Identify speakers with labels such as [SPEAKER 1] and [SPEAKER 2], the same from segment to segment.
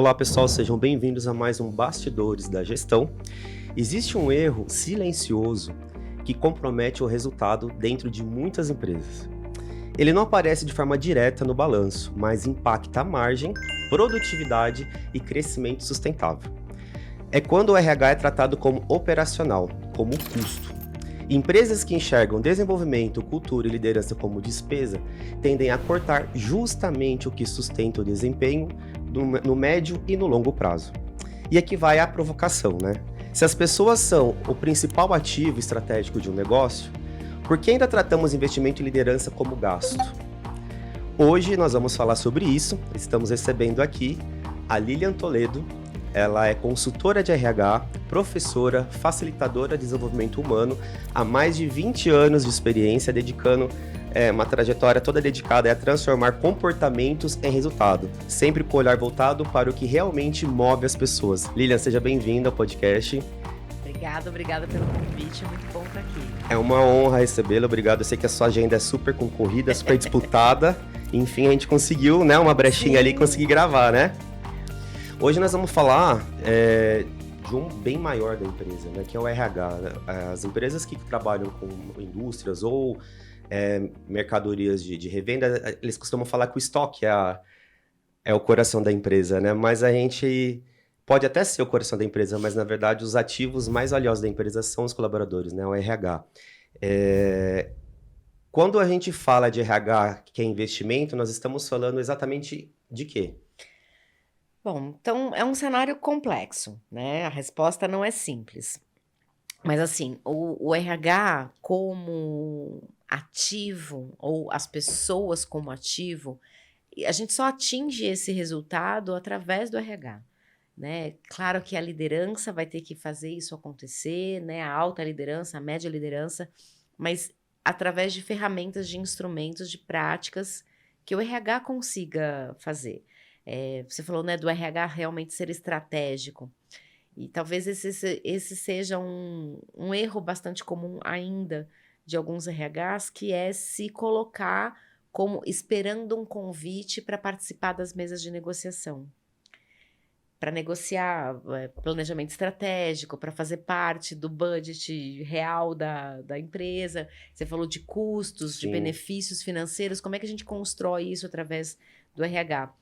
[SPEAKER 1] Olá pessoal, sejam bem-vindos a mais um Bastidores da Gestão. Existe um erro silencioso que compromete o resultado dentro de muitas empresas. Ele não aparece de forma direta no balanço, mas impacta a margem, produtividade e crescimento sustentável. É quando o RH é tratado como operacional, como custo. Empresas que enxergam desenvolvimento, cultura e liderança como despesa tendem a cortar justamente o que sustenta o desempenho no médio e no longo prazo. E aqui vai a provocação, né? Se as pessoas são o principal ativo estratégico de um negócio, por que ainda tratamos investimento e liderança como gasto? Hoje nós vamos falar sobre isso. Estamos recebendo aqui a Lilian Toledo. Ela é consultora de RH, professora, facilitadora de desenvolvimento humano, há mais de 20 anos de experiência, dedicando uma trajetória toda dedicada a transformar comportamentos em resultado, sempre com o olhar voltado para o que realmente move as pessoas. Lilian, seja bem-vinda ao podcast.
[SPEAKER 2] Obrigada pelo convite, é muito bom estar aqui.
[SPEAKER 1] É uma honra recebê-la, obrigado. Eu sei que a sua agenda é super concorrida, super disputada. Enfim, a gente conseguiu, né, uma brechinha ali e conseguir gravar, né? Hoje nós vamos falar de um bem maior da empresa, né, que é o RH. As empresas que trabalham com indústrias ou mercadorias de revenda, eles costumam falar que o estoque é o coração da empresa, né? Mas a gente pode até ser o coração da empresa, mas na verdade os ativos mais valiosos da empresa são os colaboradores, né? O RH. Quando a gente fala de RH, que é investimento, nós estamos falando exatamente de quê?
[SPEAKER 2] Bom, então é um cenário complexo, né? A resposta não é simples. Mas assim, o RH como ativo, ou as pessoas como ativo, a gente só atinge esse resultado através do RH, né? Claro que a liderança vai ter que fazer isso acontecer, né? A alta liderança, a média liderança, mas através de ferramentas, de instrumentos, de práticas que o RH consiga fazer. Você falou, né, do RH realmente ser estratégico. E talvez esse seja um erro bastante comum ainda de alguns RHs, que é se colocar como esperando um convite para participar das mesas de negociação. Para negociar planejamento estratégico, para fazer parte do budget real da empresa. Você falou de custos, de benefícios financeiros. Como é que a gente constrói isso através do RH?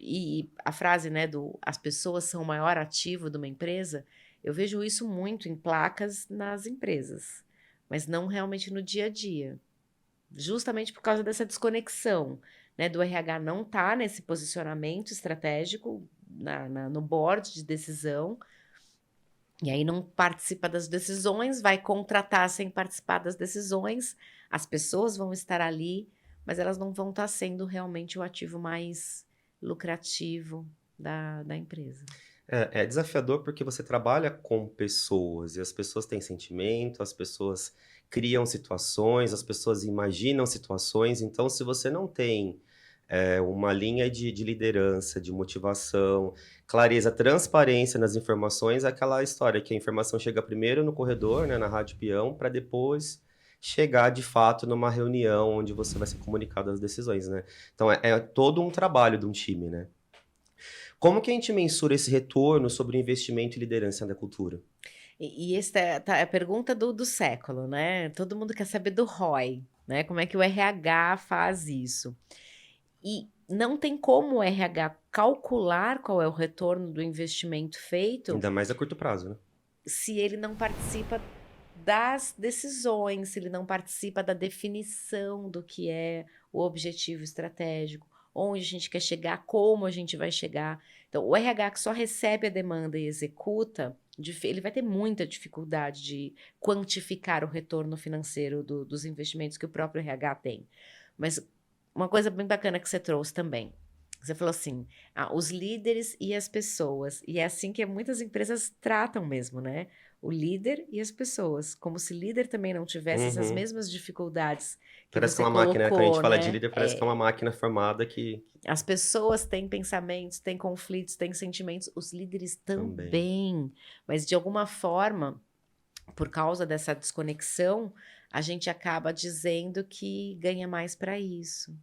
[SPEAKER 2] E a frase, né, as pessoas são o maior ativo de uma empresa, eu vejo isso muito em placas nas empresas, mas não realmente no dia a dia. Justamente por causa dessa desconexão, né, do RH não estar nesse posicionamento estratégico, no board de decisão, e aí não participa das decisões, vai contratar sem participar das decisões, as pessoas vão estar ali, mas elas não vão estar sendo realmente o ativo mais lucrativo da empresa.
[SPEAKER 1] É desafiador porque você trabalha com pessoas e as pessoas têm sentimento, as pessoas criam situações, as pessoas imaginam situações. Então, se você não tem uma linha de liderança, de motivação, clareza, transparência nas informações, é aquela história que a informação chega primeiro no corredor, né, na rádio peão, para depois chegar de fato numa reunião onde você vai ser comunicado as decisões, né? Então, é todo um trabalho de um time, né? Como que a gente mensura esse retorno sobre o investimento e liderança da cultura?
[SPEAKER 2] E essa é a pergunta do século, né? Todo mundo quer saber do ROI, né? Como é que o RH faz isso? E não tem como o RH calcular qual é o retorno do investimento feito
[SPEAKER 1] Ainda mais a curto prazo, né?
[SPEAKER 2] se ele não participa das decisões, se ele não participa da definição do que é o objetivo estratégico, onde a gente quer chegar, como a gente vai chegar. Então, o RH que só recebe a demanda e executa, ele vai ter muita dificuldade de quantificar o retorno financeiro dos investimentos que o próprio RH tem. Mas uma coisa bem bacana que você trouxe também. Você falou assim, os líderes e as pessoas. E é assim que muitas empresas tratam mesmo, né? O líder e as pessoas. Como se líder também não tivesse essas mesmas dificuldades que
[SPEAKER 1] Parece que
[SPEAKER 2] você
[SPEAKER 1] é uma máquina, né? Quando a gente
[SPEAKER 2] colocou,
[SPEAKER 1] fala de
[SPEAKER 2] né?
[SPEAKER 1] líder, parece que é uma máquina formada que
[SPEAKER 2] As pessoas têm pensamentos, têm conflitos, têm sentimentos. Os líderes
[SPEAKER 1] também.
[SPEAKER 2] também. Mas, de alguma forma, por causa dessa desconexão, a gente acaba dizendo que ganha mais para isso.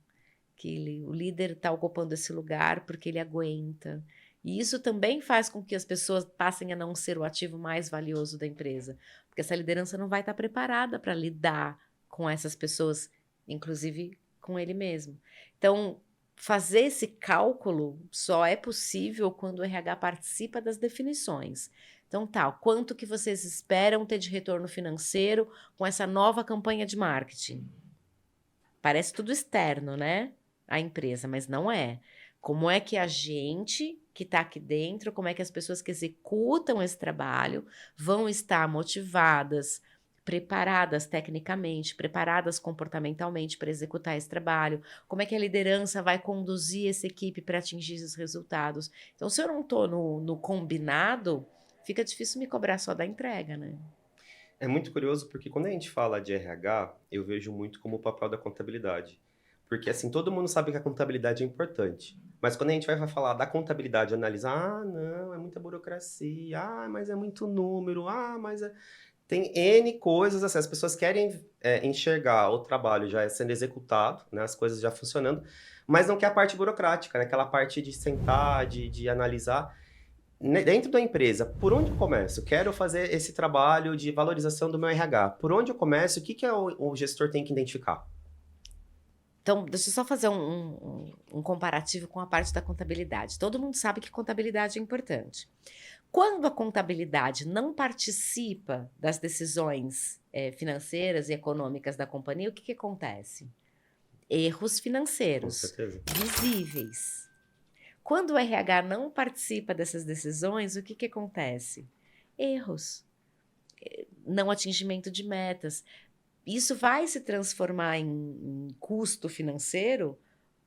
[SPEAKER 2] Que o líder está ocupando esse lugar porque ele aguenta, E isso também faz com que as pessoas passem a não ser o ativo mais valioso da empresa, porque essa liderança não vai estar preparada para lidar com essas pessoas, inclusive com ele mesmo. Então, fazer esse cálculo só é possível quando o RH participa das definições. Então, tá, quanto que vocês esperam ter de retorno financeiro com essa nova campanha de marketing? Parece tudo externo, né? A empresa, mas não é. Como é que a gente que está aqui dentro, como é que as pessoas que executam esse trabalho vão estar motivadas, preparadas tecnicamente, preparadas comportamentalmente para executar esse trabalho? Como é que a liderança vai conduzir essa equipe para atingir esses resultados? Então, se eu não estou no combinado, fica difícil me cobrar só da entrega, né?
[SPEAKER 1] É muito curioso porque quando a gente fala de RH, eu vejo muito como o papel da contabilidade. Porque assim, todo mundo sabe que a contabilidade é importante. Mas quando a gente vai falar da contabilidade, analisar, não, é muita burocracia, mas é muito número, mas é... Tem N coisas, assim, as pessoas querem enxergar o trabalho já sendo executado, né, as coisas já funcionando, mas não quer a parte burocrática, né, aquela parte de sentar, de analisar. Dentro da empresa, por onde eu começo? Quero fazer esse trabalho de valorização do meu RH. Por onde eu começo? O que o gestor tem que identificar?
[SPEAKER 2] Então, deixa eu só fazer um comparativo com a parte da contabilidade. Todo mundo sabe que contabilidade é importante. Quando a contabilidade não participa das decisões financeiras e econômicas da companhia, o que acontece? Erros
[SPEAKER 1] Com
[SPEAKER 2] financeiros
[SPEAKER 1] certeza.
[SPEAKER 2] visíveis. Quando o RH não participa dessas decisões, o que acontece? Erros, não atingimento de metas. Isso vai se transformar em custo financeiro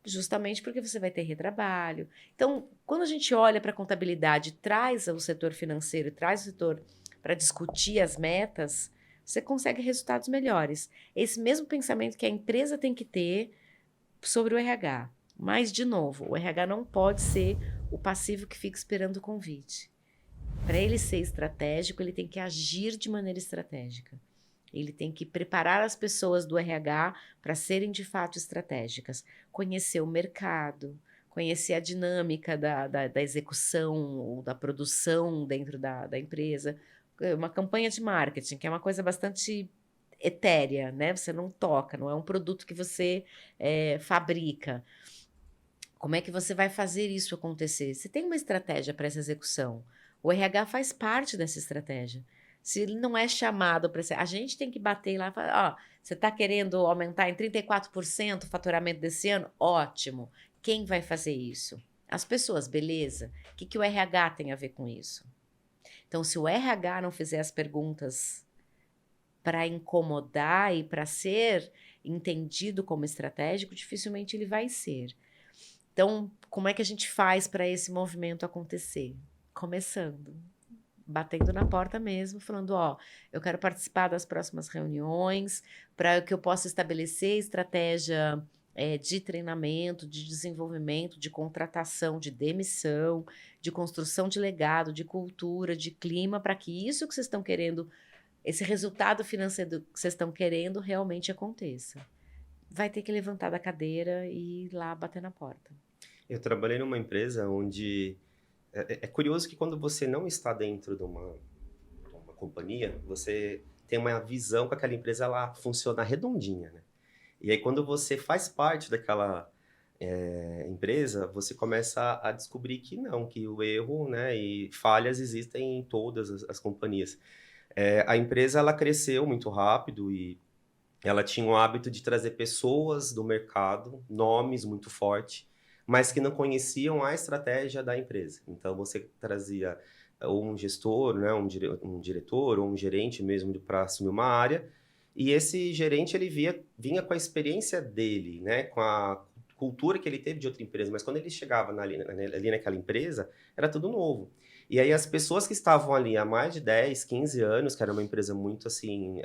[SPEAKER 2] justamente porque você vai ter retrabalho. Então, quando a gente olha para a contabilidade, traz o setor financeiro, traz o setor para discutir as metas, você consegue resultados melhores. Esse mesmo pensamento que a empresa tem que ter sobre o RH. Mas, de novo, o RH não pode ser o passivo que fica esperando o convite. Para ele ser estratégico, ele tem que agir de maneira estratégica. Ele tem que preparar as pessoas do RH para serem de fato estratégicas. Conhecer o mercado, conhecer a dinâmica da execução ou da produção dentro da empresa. Uma campanha de marketing, que é uma coisa bastante etérea, né? Você não toca, não é um produto que você fabrica. Como é que você vai fazer isso acontecer? Você tem uma estratégia para essa execução. O RH faz parte dessa estratégia. Se ele não é chamado para ser... A gente tem que bater lá e falar, você está querendo aumentar em 34% o faturamento desse ano? Ótimo. Quem vai fazer isso? As pessoas, beleza. O que o RH tem a ver com isso? Então, se o RH não fizer as perguntas para incomodar e para ser entendido como estratégico, dificilmente ele vai ser. Então, como é que a gente faz para esse movimento acontecer? Começando, batendo na porta mesmo, falando, eu quero participar das próximas reuniões, para que eu possa estabelecer estratégia de treinamento, de desenvolvimento, de contratação, de demissão, de construção de legado, de cultura, de clima, para que isso que vocês estão querendo, esse resultado financeiro que vocês estão querendo, realmente aconteça. Vai ter que levantar da cadeira e ir lá bater na porta.
[SPEAKER 1] Eu trabalhei numa empresa onde... É curioso que quando você não está dentro de uma companhia, você tem uma visão que aquela empresa ela funciona redondinha, né? E aí quando você faz parte daquela empresa, você começa a descobrir que não, que o erro, né, e falhas existem em todas as companhias. A empresa ela cresceu muito rápido e ela tinha o hábito de trazer pessoas do mercado, nomes muito fortes, mas que não conheciam a estratégia da empresa. Então, você trazia ou um gestor, né, um diretor ou um gerente mesmo para assumir uma área, e esse gerente ele vinha com a experiência dele, né, com a cultura que ele teve de outra empresa, mas quando ele chegava ali naquela empresa, era tudo novo. E aí as pessoas que estavam ali há mais de 10, 15 anos, que era uma empresa muito assim,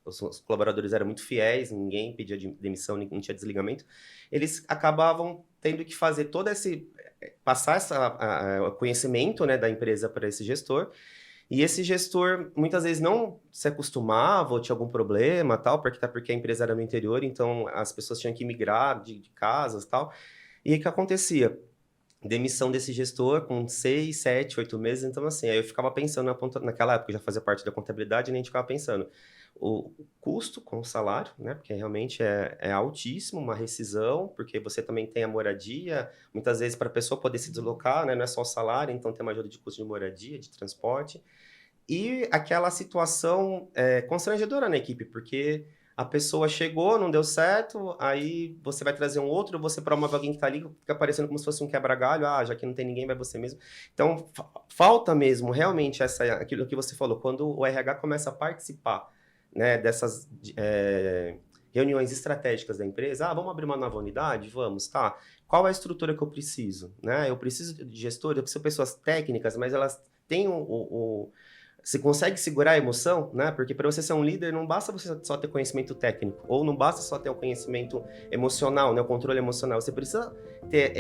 [SPEAKER 1] os colaboradores eram muito fiéis, ninguém pedia demissão, não tinha desligamento, eles acabavam tendo que fazer todo esse... passar o conhecimento, né, da empresa para esse gestor, e esse gestor muitas vezes não se acostumava ou tinha algum problema, tal, porque a empresa era no interior, então as pessoas tinham que migrar de casas, tal. E o que acontecia? demissão desse gestor com 6, 7, 8 meses. Então, assim, aí eu ficava pensando, naquela época eu já fazia parte da contabilidade, né, a gente ficava pensando, o custo com o salário, né, porque realmente é altíssimo, uma rescisão, porque você também tem a moradia, muitas vezes para a pessoa poder se deslocar, né, não é só o salário, então tem uma ajuda de custo de moradia, de transporte, e aquela situação constrangedora na equipe, porque a pessoa chegou, não deu certo, aí você vai trazer um outro, você promove alguém que está ali, fica parecendo como se fosse um quebra-galho, já que não tem ninguém, vai você mesmo. Então, falta mesmo, realmente, aquilo que você falou, quando o RH começa a participar, né, dessas reuniões estratégicas da empresa, vamos abrir uma nova unidade? Vamos, tá. Qual é a estrutura que eu preciso? Né? Eu preciso de gestores, eu preciso de pessoas técnicas, mas elas têm você consegue segurar a emoção, né? Porque para você ser um líder, não basta você só ter conhecimento técnico, ou não basta só ter o conhecimento emocional, né? O controle emocional. Você precisa ter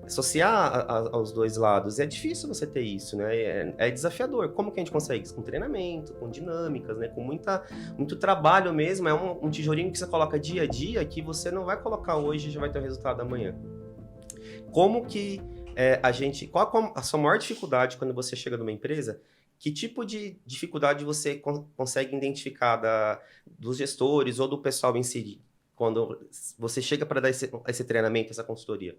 [SPEAKER 1] associar aos dois lados. É difícil você ter isso, né? É desafiador. Como que a gente consegue isso? Com treinamento, com dinâmicas, né? Com muito trabalho mesmo. É um tijolinho que você coloca dia a dia que você não vai colocar hoje e já vai ter o resultado amanhã. Como que qual a sua maior dificuldade quando você chega numa empresa? Que tipo de dificuldade você consegue identificar dos gestores ou do pessoal em si, quando você chega para dar esse treinamento, essa consultoria?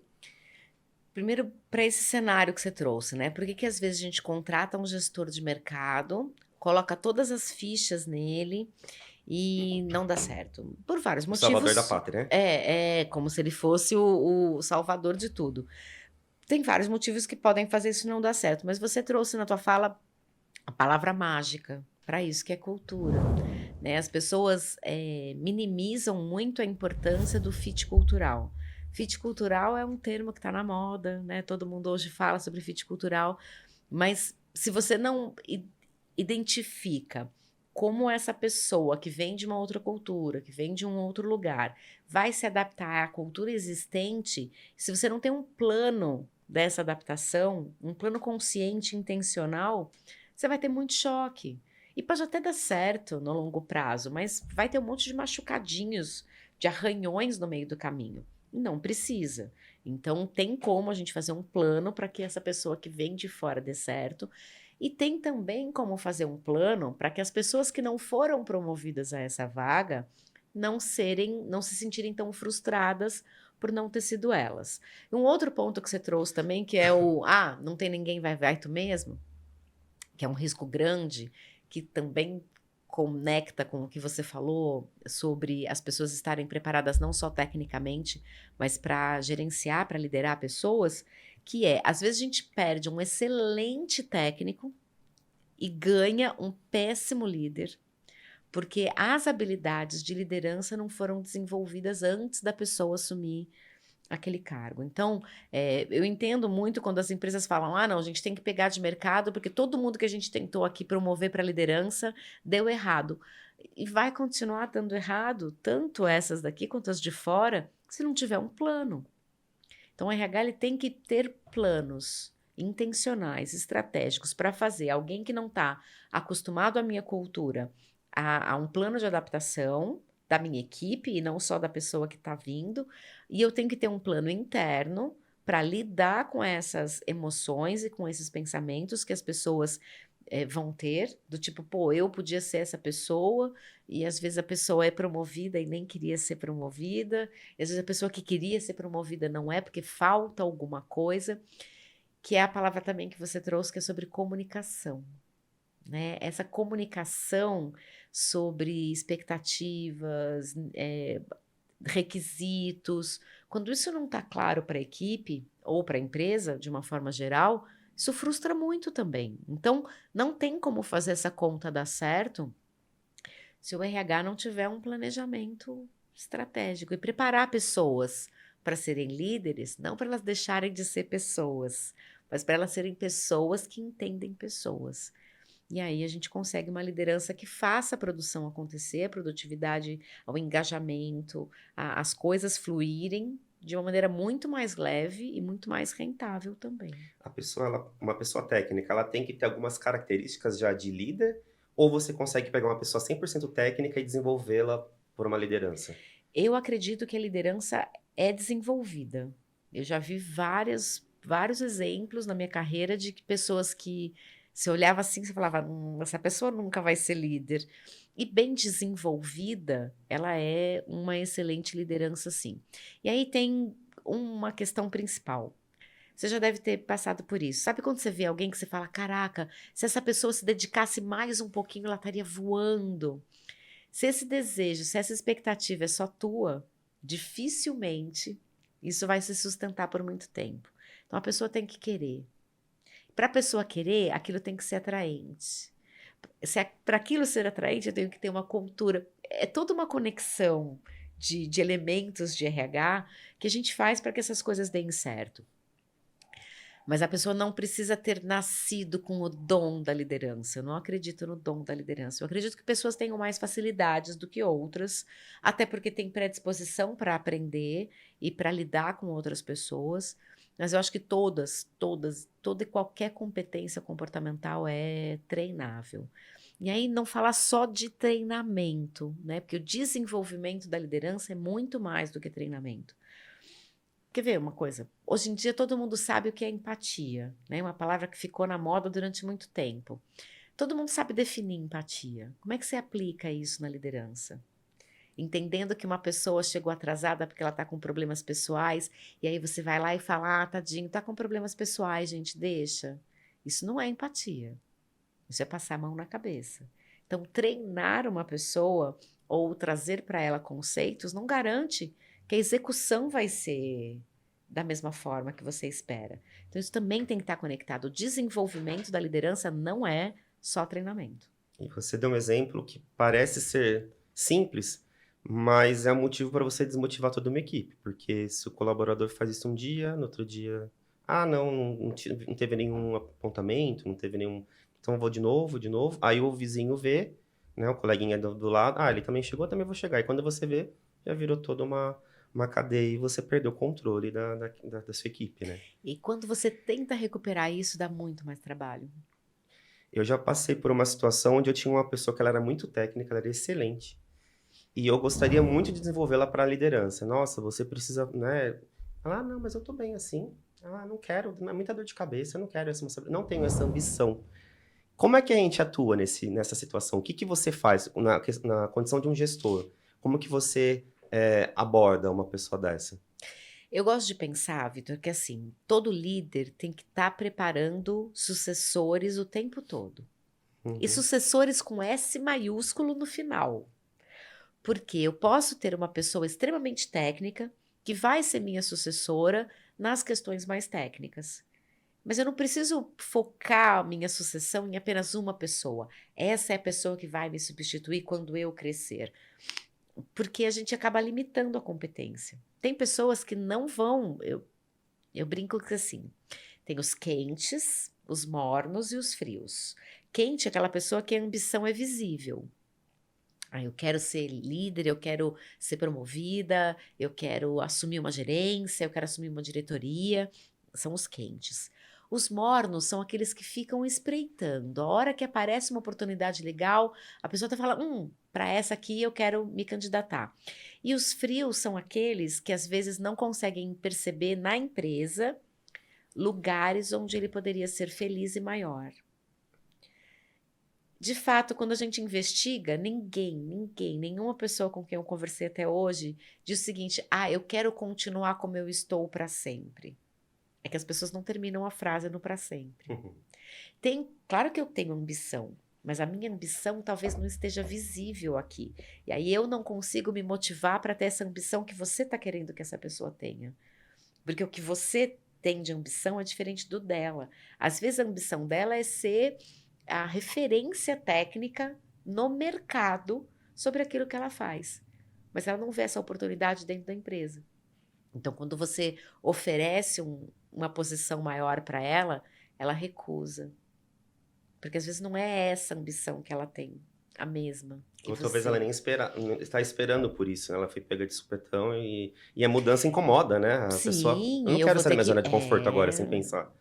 [SPEAKER 2] Primeiro, para esse cenário que você trouxe, né? Por que às vezes a gente contrata um gestor de mercado, coloca todas as fichas nele e não dá certo? Por vários
[SPEAKER 1] O salvador da
[SPEAKER 2] motivos.
[SPEAKER 1] pátria, né?
[SPEAKER 2] É como se ele fosse o salvador de tudo. Tem vários motivos que podem fazer isso não dar certo, mas você trouxe na tua fala a palavra mágica para isso que é cultura, né? As pessoas minimizam muito a importância do fit cultural. Fit cultural é um termo que está na moda, né? Todo mundo hoje fala sobre fit cultural, mas se você não identifica como essa pessoa que vem de uma outra cultura, que vem de um outro lugar, vai se adaptar à cultura existente, se você não tem um plano dessa adaptação, um plano consciente, intencional, você vai ter muito choque. E pode até dar certo no longo prazo, mas vai ter um monte de machucadinhos, de arranhões no meio do caminho. Não precisa. Então, tem como a gente fazer um plano para que essa pessoa que vem de fora dê certo. E tem também como fazer um plano para que as pessoas que não foram promovidas a essa vaga não se sentirem tão frustradas por não ter sido elas. Um outro ponto que você trouxe também, que é não tem ninguém, vai tu mesmo, que é um risco grande, que também conecta com o que você falou sobre as pessoas estarem preparadas não só tecnicamente, mas para gerenciar, para liderar pessoas, que às vezes a gente perde um excelente técnico e ganha um péssimo líder, porque as habilidades de liderança não foram desenvolvidas antes da pessoa assumir aquele cargo. Então, eu entendo muito quando as empresas falam, não, a gente tem que pegar de mercado, porque todo mundo que a gente tentou aqui promover para a liderança deu errado. E vai continuar dando errado, tanto essas daqui quanto as de fora, se não tiver um plano. Então, o RH ele tem que ter planos intencionais, estratégicos, para fazer alguém que não está acostumado à minha cultura, a um plano de adaptação da minha equipe e não só da pessoa que está vindo, e eu tenho que ter um plano interno para lidar com essas emoções e com esses pensamentos que as pessoas vão ter, do tipo, eu podia ser essa pessoa, e às vezes a pessoa é promovida e nem queria ser promovida, e às vezes a pessoa que queria ser promovida não é, porque falta alguma coisa, que é a palavra também que você trouxe, que é sobre comunicação. Né? Essa comunicação sobre expectativas, requisitos, quando isso não está claro para a equipe ou para a empresa, de uma forma geral, isso frustra muito também. Então, não tem como fazer essa conta dar certo se o RH não tiver um planejamento estratégico e preparar pessoas para serem líderes, não para elas deixarem de ser pessoas, mas para elas serem pessoas que entendem pessoas. E aí a gente consegue uma liderança que faça a produção acontecer, a produtividade, o engajamento, as coisas fluírem de uma maneira muito mais leve e muito mais rentável também.
[SPEAKER 1] Uma pessoa técnica, ela tem que ter algumas características já de líder, ou você consegue pegar uma pessoa 100% técnica e desenvolvê-la por uma liderança?
[SPEAKER 2] Eu acredito que a liderança é desenvolvida. Eu já vi várias vários exemplos na minha carreira de que pessoas que você olhava assim, você falava, essa pessoa nunca vai ser líder. E bem desenvolvida, ela é uma excelente liderança, sim. E aí tem uma questão principal. Você já deve ter passado por isso. Sabe quando você vê alguém que você fala, caraca, se essa pessoa se dedicasse mais um pouquinho, ela estaria voando. Se esse desejo, se essa expectativa é só tua, dificilmente isso vai se sustentar por muito tempo. Então a pessoa tem que querer. Para a pessoa querer, aquilo tem que ser atraente. Para aquilo ser atraente, eu tenho que ter uma cultura. É toda uma conexão de elementos de RH que a gente faz para que essas coisas deem certo. Mas a pessoa não precisa ter nascido com o dom da liderança. Eu não acredito no dom da liderança. Eu acredito que pessoas tenham mais facilidades do que outras, até porque tem predisposição para aprender e para lidar com outras pessoas. Mas eu acho que toda e qualquer competência comportamental é treinável. E aí não falar só de treinamento, né? Porque o desenvolvimento da liderança é muito mais do que treinamento. Quer ver uma coisa? Hoje em dia todo mundo sabe o que é empatia, né? Uma palavra que ficou na moda durante muito tempo. Todo mundo sabe definir empatia. Como é que você aplica isso na liderança? Entendendo que uma pessoa chegou atrasada porque ela está com problemas pessoais, e aí você vai lá e fala, tadinho, tá com problemas pessoais, gente, deixa. Isso não é empatia. Isso é passar a mão na cabeça. Então, treinar uma pessoa ou trazer para ela conceitos não garante que a execução vai ser da mesma forma que você espera. Então, isso também tem que estar conectado. O desenvolvimento da liderança não é só treinamento.
[SPEAKER 1] E você deu um exemplo que parece ser simples, mas é um motivo para você desmotivar toda uma equipe. Porque se o colaborador faz isso um dia, no outro dia, não teve nenhum apontamento, não teve nenhum. Então eu vou de novo. Aí o vizinho vê, né, o coleguinha do lado, ele também chegou, também vou chegar. E quando você vê, já virou toda uma cadeia e você perdeu o controle da sua equipe, né?
[SPEAKER 2] E quando você tenta recuperar isso, dá muito mais trabalho.
[SPEAKER 1] Eu já passei por uma situação onde eu tinha uma pessoa que ela era muito técnica, ela era excelente. E eu gostaria muito de desenvolvê-la para a liderança. Nossa, você precisa, né? Ela, não, mas eu tô bem assim. Não quero, é muita dor de cabeça, eu não quero não tenho essa ambição. Como é que a gente atua nessa situação? O que que você faz na condição de um gestor? Como que você aborda uma pessoa dessa?
[SPEAKER 2] Eu gosto de pensar, Vitor, que assim, todo líder tem que estar preparando sucessores o tempo todo. E
[SPEAKER 1] Uhum.
[SPEAKER 2] sucessores com S maiúsculo no final. Porque eu posso ter uma pessoa extremamente técnica que vai ser minha sucessora nas questões mais técnicas. Mas eu não preciso focar a minha sucessão em apenas uma pessoa. Essa é a pessoa que vai me substituir quando eu crescer. Porque a gente acaba limitando a competência. Tem pessoas que não vão. Eu brinco que assim: tem os quentes, os mornos e os frios. Quente é aquela pessoa que a ambição é visível. Eu quero ser líder, eu quero ser promovida, eu quero assumir uma gerência, eu quero assumir uma diretoria. São os quentes. Os mornos são aqueles que ficam espreitando. A hora que aparece uma oportunidade legal, a pessoa tá falando, para essa aqui eu quero me candidatar. E os frios são aqueles que às vezes não conseguem perceber na empresa lugares onde ele poderia ser feliz e maior. De fato, quando a gente investiga, nenhuma pessoa com quem eu conversei até hoje diz o seguinte: eu quero continuar como eu estou para sempre. É que as pessoas não terminam a frase no para sempre.
[SPEAKER 1] Uhum.
[SPEAKER 2] Claro que eu tenho ambição, mas a minha ambição talvez não esteja visível aqui. E aí eu não consigo me motivar para ter essa ambição que você está querendo que essa pessoa tenha. Porque o que você tem de ambição é diferente do dela. Às vezes a ambição dela é ser a referência técnica no mercado sobre aquilo que ela faz. Mas ela não vê essa oportunidade dentro da empresa. Então, quando você oferece uma posição maior para ela, ela recusa. Porque às vezes não é essa a ambição que ela tem, a mesma.
[SPEAKER 1] Ou talvez ela nem está esperando por isso, né? Ela foi pega de supetão e a mudança incomoda, né? A pessoa,
[SPEAKER 2] Sim,
[SPEAKER 1] eu não
[SPEAKER 2] eu
[SPEAKER 1] quero
[SPEAKER 2] vou
[SPEAKER 1] sair da
[SPEAKER 2] ter
[SPEAKER 1] minha
[SPEAKER 2] que.
[SPEAKER 1] zona de conforto agora, sem pensar.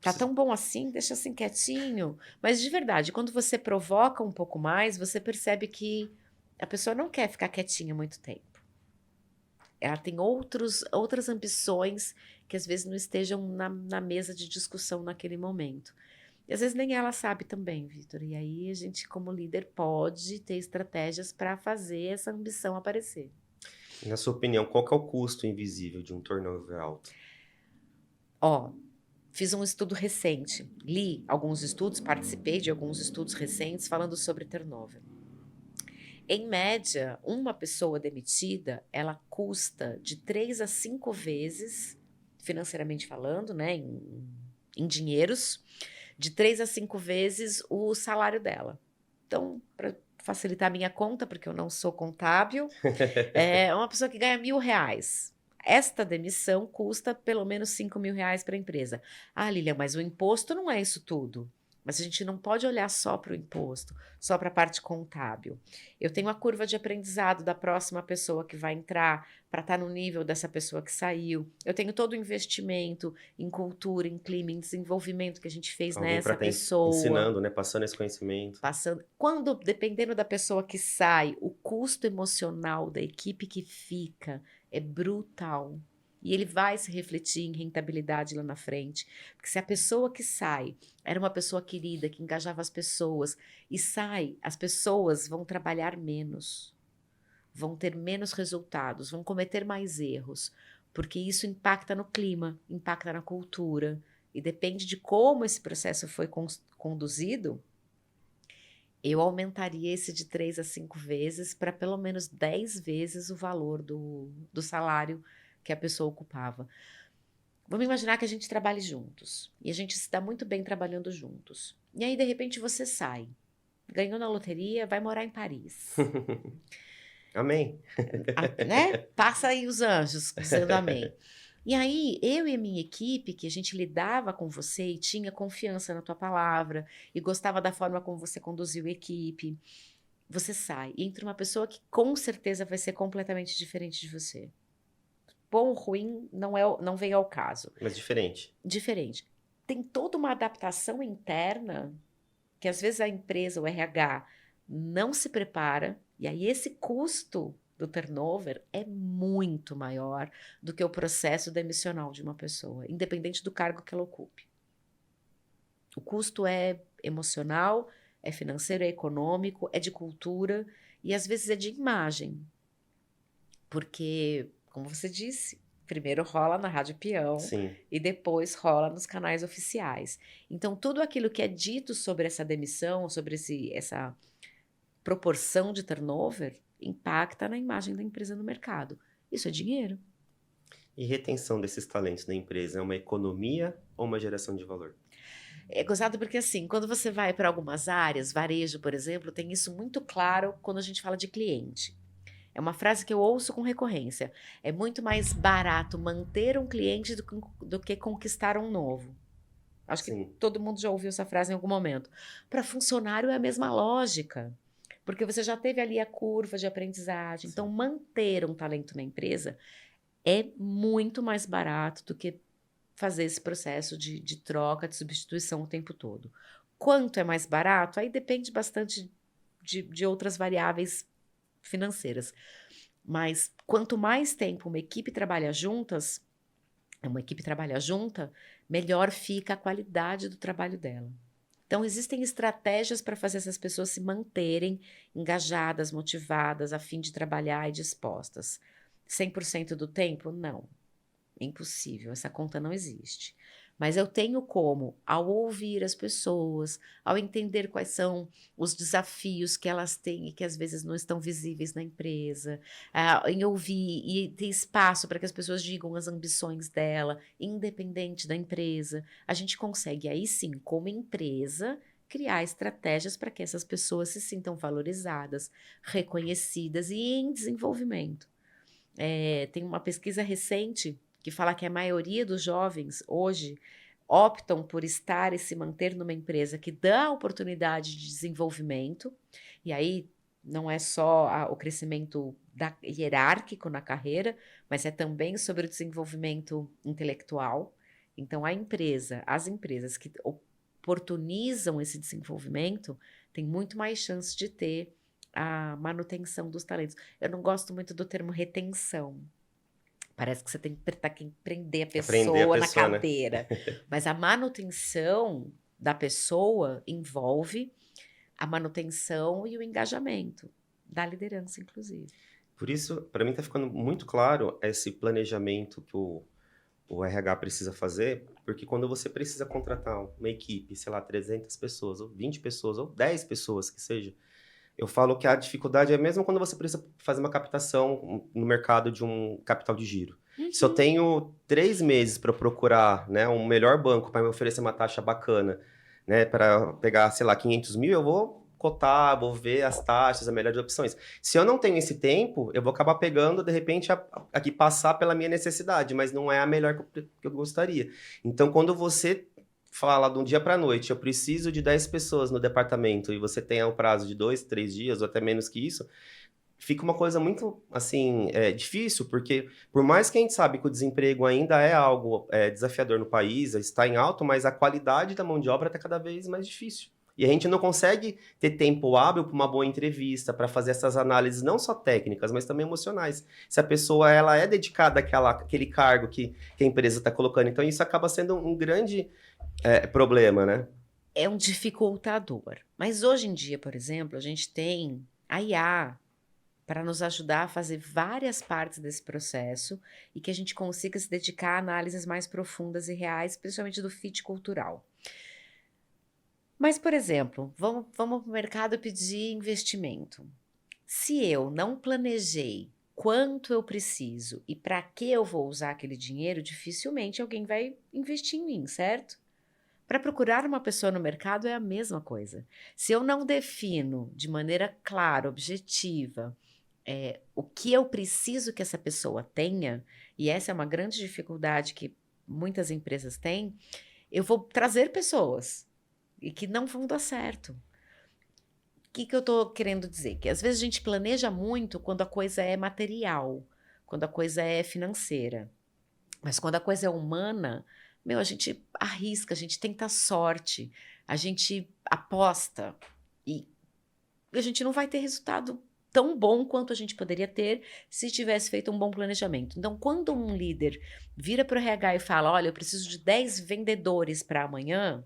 [SPEAKER 2] Tá tão bom assim, deixa assim quietinho. Mas de verdade, quando você provoca um pouco mais, você percebe que a pessoa não quer ficar quietinha muito tempo. Ela tem outras ambições que às vezes não estejam na mesa de discussão naquele momento. E às vezes nem ela sabe também, Vitor. E aí a gente, como líder, pode ter estratégias para fazer essa ambição aparecer.
[SPEAKER 1] E na sua opinião, qual que é o custo invisível de um turnover alto?
[SPEAKER 2] Ó, fiz um estudo recente, li alguns estudos, participei de alguns estudos recentes falando sobre turnover. Em média, uma pessoa demitida, ela custa de 3 a 5 vezes, financeiramente falando, né, em dinheiros, de 3 a 5 vezes o salário dela. Então, para facilitar a minha conta, porque eu não sou contábil, é uma pessoa que ganha R$ 1.000. Esta demissão custa pelo menos R$ 5.000 para a empresa. Ah, Lilian, mas o imposto não é isso tudo. Mas a gente não pode olhar só para o imposto, só para a parte contábil. Eu tenho a curva de aprendizado da próxima pessoa que vai entrar para estar no nível dessa pessoa que saiu. Eu tenho todo o investimento em cultura, em clima, em desenvolvimento que a gente fez
[SPEAKER 1] Alguém
[SPEAKER 2] nessa
[SPEAKER 1] para estar
[SPEAKER 2] pessoa.
[SPEAKER 1] ensinando, né? Passando esse conhecimento.
[SPEAKER 2] Quando, dependendo da pessoa que sai, o custo emocional da equipe que fica é brutal. E ele vai se refletir em rentabilidade lá na frente. Porque se a pessoa que sai era uma pessoa querida, que engajava as pessoas, e sai, as pessoas vão trabalhar menos, vão ter menos resultados, vão cometer mais erros, porque isso impacta no clima, impacta na cultura, e depende de como esse processo foi conduzido. Eu aumentaria esse de 3 a 5 vezes para pelo menos 10 vezes o valor do salário que a pessoa ocupava. Vamos imaginar que a gente trabalhe juntos. E a gente se dá muito bem trabalhando juntos. E aí, de repente, você sai. Ganhou na loteria, vai morar em Paris.
[SPEAKER 1] Amém.
[SPEAKER 2] Né? Passa aí os anjos dizendo amém. E aí, eu e a minha equipe, que a gente lidava com você e tinha confiança na tua palavra e gostava da forma como você conduziu a equipe, você sai e entra uma pessoa que com certeza vai ser completamente diferente de você. Bom ou ruim não vem ao caso.
[SPEAKER 1] Mas diferente.
[SPEAKER 2] Diferente. Tem toda uma adaptação interna que às vezes a empresa, o RH, não se prepara, e aí esse custo do turnover é muito maior do que o processo demissional de uma pessoa, independente do cargo que ela ocupe. O custo é emocional, é financeiro, é econômico, é de cultura e às vezes é de imagem. Porque, como você disse, primeiro rola na Rádio Peão
[SPEAKER 1] Sim.
[SPEAKER 2] e depois rola nos canais oficiais. Então, tudo aquilo que é dito sobre essa demissão, sobre essa proporção de turnover, impacta na imagem da empresa no mercado. Isso é dinheiro.
[SPEAKER 1] E retenção desses talentos na empresa é uma economia ou uma geração de valor?
[SPEAKER 2] É gozado porque, assim, quando você vai para algumas áreas, varejo, por exemplo, tem isso muito claro quando a gente fala de cliente. É uma frase que eu ouço com recorrência. É muito mais barato manter um cliente do que conquistar um novo. Acho que
[SPEAKER 1] Sim.
[SPEAKER 2] todo mundo já ouviu essa frase em algum momento. Para funcionário é a mesma lógica, porque você já teve ali a curva de aprendizagem. Então, manter um talento na empresa é muito mais barato do que fazer esse processo de troca, de substituição o tempo todo. Quanto é mais barato? Aí depende bastante de outras variáveis financeiras. Mas quanto mais tempo uma equipe trabalha junta, melhor fica a qualidade do trabalho dela. Então, existem estratégias para fazer essas pessoas se manterem engajadas, motivadas, a fim de trabalhar e dispostas. 100% do tempo? Não. Impossível, essa conta não existe. Mas eu tenho como, ao ouvir as pessoas, ao entender quais são os desafios que elas têm e que às vezes não estão visíveis na empresa, em ouvir e ter espaço para que as pessoas digam as ambições dela, independente da empresa, a gente consegue aí sim, como empresa, criar estratégias para que essas pessoas se sintam valorizadas, reconhecidas e em desenvolvimento. Tem uma pesquisa recente que fala que a maioria dos jovens hoje optam por estar e se manter numa empresa que dá oportunidade de desenvolvimento, e aí não é só o crescimento hierárquico na carreira, mas é também sobre o desenvolvimento intelectual. Então, as empresas que oportunizam esse desenvolvimento têm muito mais chance de ter a manutenção dos talentos. Eu não gosto muito do termo retenção. Parece que você tem que prender a
[SPEAKER 1] Aprender a
[SPEAKER 2] pessoa na
[SPEAKER 1] pessoa, né?
[SPEAKER 2] cadeira. Mas a manutenção da pessoa envolve a manutenção e o engajamento da liderança, inclusive.
[SPEAKER 1] Por isso, para mim está ficando muito claro esse planejamento que o RH precisa fazer, porque quando você precisa contratar uma equipe, sei lá, 300 pessoas, ou 20 pessoas, ou 10 pessoas que seja, eu falo que a dificuldade é mesmo quando você precisa fazer uma captação no mercado de um capital de giro. Se eu tenho 3 meses para procurar, né, um melhor banco para me oferecer uma taxa bacana, né, para pegar, sei lá, 500 mil, eu vou cotar, vou ver as taxas, as melhores opções. Se eu não tenho esse tempo, eu vou acabar pegando, de repente, a que passar pela minha necessidade, mas não é a melhor que eu gostaria. Então, quando você fala de um dia para a noite, eu preciso de 10 pessoas no departamento, e você tem o prazo de 2, 3 dias, ou até menos que isso, fica uma coisa muito, assim, difícil, porque por mais que a gente sabe que o desemprego ainda é algo desafiador no país, está em alto, mas a qualidade da mão de obra está cada vez mais difícil. E a gente não consegue ter tempo hábil para uma boa entrevista, para fazer essas análises não só técnicas, mas também emocionais. Se a pessoa ela é dedicada àquele cargo que a empresa está colocando. Então, isso acaba sendo um grande problema, né?
[SPEAKER 2] É um dificultador. Mas hoje em dia, por exemplo, a gente tem a IA para nos ajudar a fazer várias partes desse processo e que a gente consiga se dedicar a análises mais profundas e reais, principalmente do fit cultural. Mas, por exemplo, vamos para o mercado pedir investimento. Se eu não planejei quanto eu preciso e para que eu vou usar aquele dinheiro, dificilmente alguém vai investir em mim, certo? Para procurar uma pessoa no mercado é a mesma coisa. Se eu não defino de maneira clara, objetiva, o que eu preciso que essa pessoa tenha, e essa é uma grande dificuldade que muitas empresas têm, eu vou trazer pessoas e que não vão dar certo. O que eu estou querendo dizer? Que às vezes a gente planeja muito quando a coisa é material, quando a coisa é financeira. Mas quando a coisa é humana, a gente arrisca, a gente tenta sorte, a gente aposta e a gente não vai ter resultado tão bom quanto a gente poderia ter se tivesse feito um bom planejamento. Então, quando um líder vira para o RH e fala, olha, eu preciso de 10 vendedores para amanhã,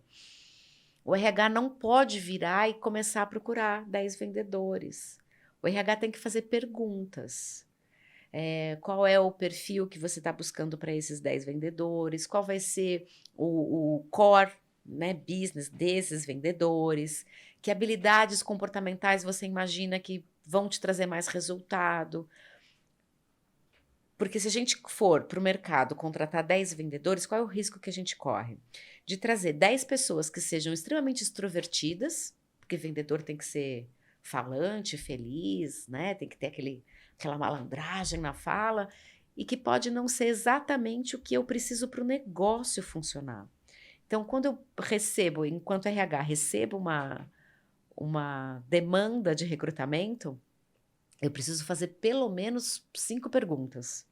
[SPEAKER 2] o RH não pode virar e começar a procurar 10 vendedores. O RH tem que fazer perguntas. Qual é o perfil que você está buscando para esses 10 vendedores? Qual vai ser o core, né, business desses vendedores? Que habilidades comportamentais você imagina que vão te trazer mais resultado? Porque se a gente for para o mercado contratar 10 vendedores, qual é o risco que a gente corre? De trazer 10 pessoas que sejam extremamente extrovertidas, porque vendedor tem que ser falante, feliz, né? Tem que ter aquela malandragem na fala, e que pode não ser exatamente o que eu preciso para o negócio funcionar. Então, quando eu recebo, enquanto RH, recebo uma demanda de recrutamento, eu preciso fazer pelo menos 5 perguntas.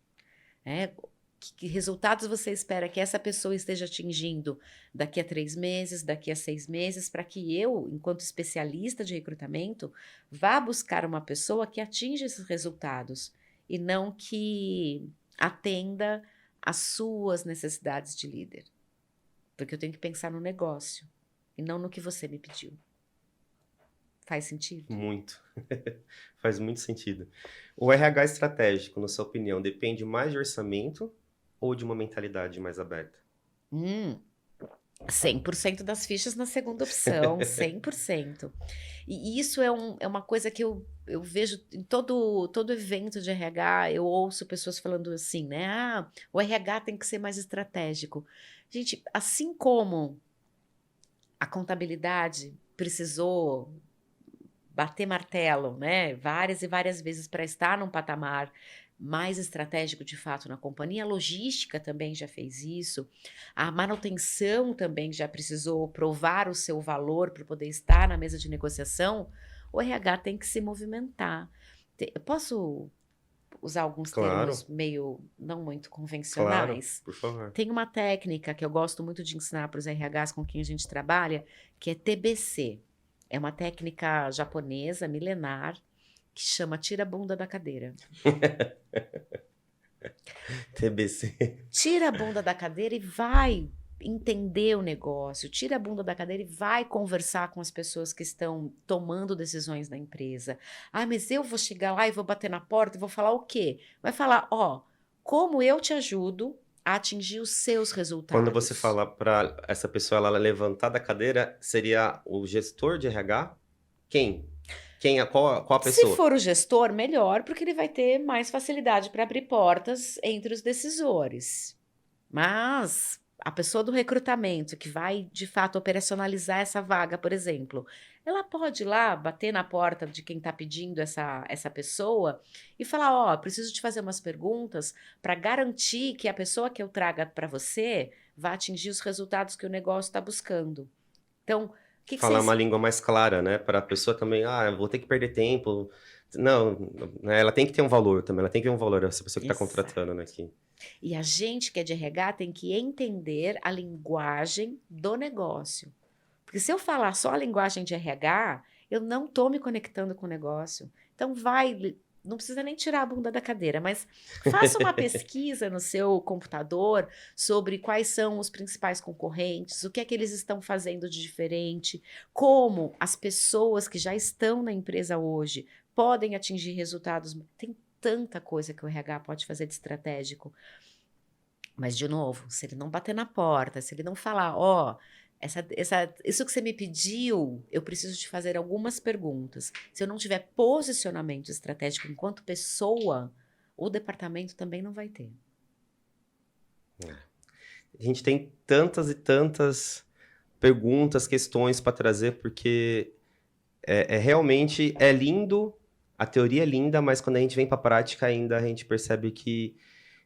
[SPEAKER 2] Que resultados você espera que essa pessoa esteja atingindo daqui a 3 meses, daqui a 6 meses, para que eu, enquanto especialista de recrutamento, vá buscar uma pessoa que atinja esses resultados e não que atenda às suas necessidades de líder. Porque eu tenho que pensar no negócio e não no que você me pediu. Faz sentido?
[SPEAKER 1] Muito. Faz muito sentido. O RH estratégico, na sua opinião, depende mais de orçamento ou de uma mentalidade mais aberta?
[SPEAKER 2] 100% das fichas na segunda opção, 100%. E isso é uma coisa que eu vejo em todo evento de RH, eu ouço pessoas falando assim, né? O RH tem que ser mais estratégico. Gente, assim como a contabilidade precisou bater martelo, né? Várias e várias vezes para estar num patamar mais estratégico de fato na companhia, a logística também já fez isso, a manutenção também já precisou provar o seu valor para poder estar na mesa de negociação. O RH tem que se movimentar. Eu posso usar alguns
[SPEAKER 1] Claro,
[SPEAKER 2] termos meio não muito
[SPEAKER 1] claro,
[SPEAKER 2] convencionais?
[SPEAKER 1] por favor.
[SPEAKER 2] Tem uma técnica que eu gosto muito de ensinar para os RHs com quem a gente trabalha, que é TBC. É uma técnica japonesa, milenar, que chama tira a bunda da cadeira.
[SPEAKER 1] TBC.
[SPEAKER 2] Tira a bunda da cadeira e vai entender o negócio, tira a bunda da cadeira e vai conversar com as pessoas que estão tomando decisões na empresa. Ah, mas eu vou chegar lá e vou bater na porta e vou falar o quê? Vai falar, ó, como eu te ajudo a atingir os seus resultados.
[SPEAKER 1] Quando você fala para essa pessoa ela levantar da cadeira, seria o gestor de RH? Quem? Qual a pessoa?
[SPEAKER 2] Se for o gestor, melhor, porque ele vai ter mais facilidade para abrir portas entre os decisores. Mas a pessoa do recrutamento, que vai, de fato, operacionalizar essa vaga, por exemplo, ela pode ir lá, bater na porta de quem está pedindo essa pessoa e falar, ó, preciso te fazer umas perguntas para garantir que a pessoa que eu traga para você vai atingir os resultados que o negócio está buscando. Então, o que
[SPEAKER 1] Falar
[SPEAKER 2] vocês...
[SPEAKER 1] uma língua mais clara, né? Para a pessoa também, eu vou ter que perder tempo. Não, né, ela tem que ter um valor também, ela tem que ter um valor, essa pessoa que está
[SPEAKER 2] Exato.
[SPEAKER 1] contratando, né? Aqui.
[SPEAKER 2] E a gente que é de RH tem que entender a linguagem do negócio. Porque se eu falar só a linguagem de RH, eu não estou me conectando com o negócio. Então não precisa nem tirar a bunda da cadeira, mas faça uma pesquisa no seu computador sobre quais são os principais concorrentes, o que é que eles estão fazendo de diferente, como as pessoas que já estão na empresa hoje podem atingir resultados. Tem tanta coisa que o RH pode fazer de estratégico. Mas, de novo, se ele não bater na porta, se ele não falar, ó, isso que você me pediu, eu preciso te fazer algumas perguntas. Se eu não tiver posicionamento estratégico enquanto pessoa, o departamento também não vai ter.
[SPEAKER 1] A gente tem tantas e tantas perguntas, questões para trazer, porque realmente é lindo, a teoria é linda, mas quando a gente vem para a prática ainda a gente percebe que,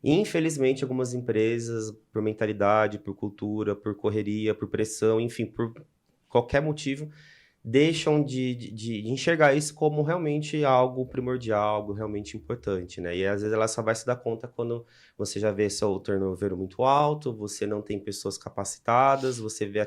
[SPEAKER 1] infelizmente, algumas empresas, por mentalidade, por cultura, por correria, por pressão, enfim, por qualquer motivo, deixam de enxergar isso como realmente algo primordial, algo realmente importante, né? E às vezes ela só vai se dar conta quando você já vê seu turnover muito alto, você não tem pessoas capacitadas, você vê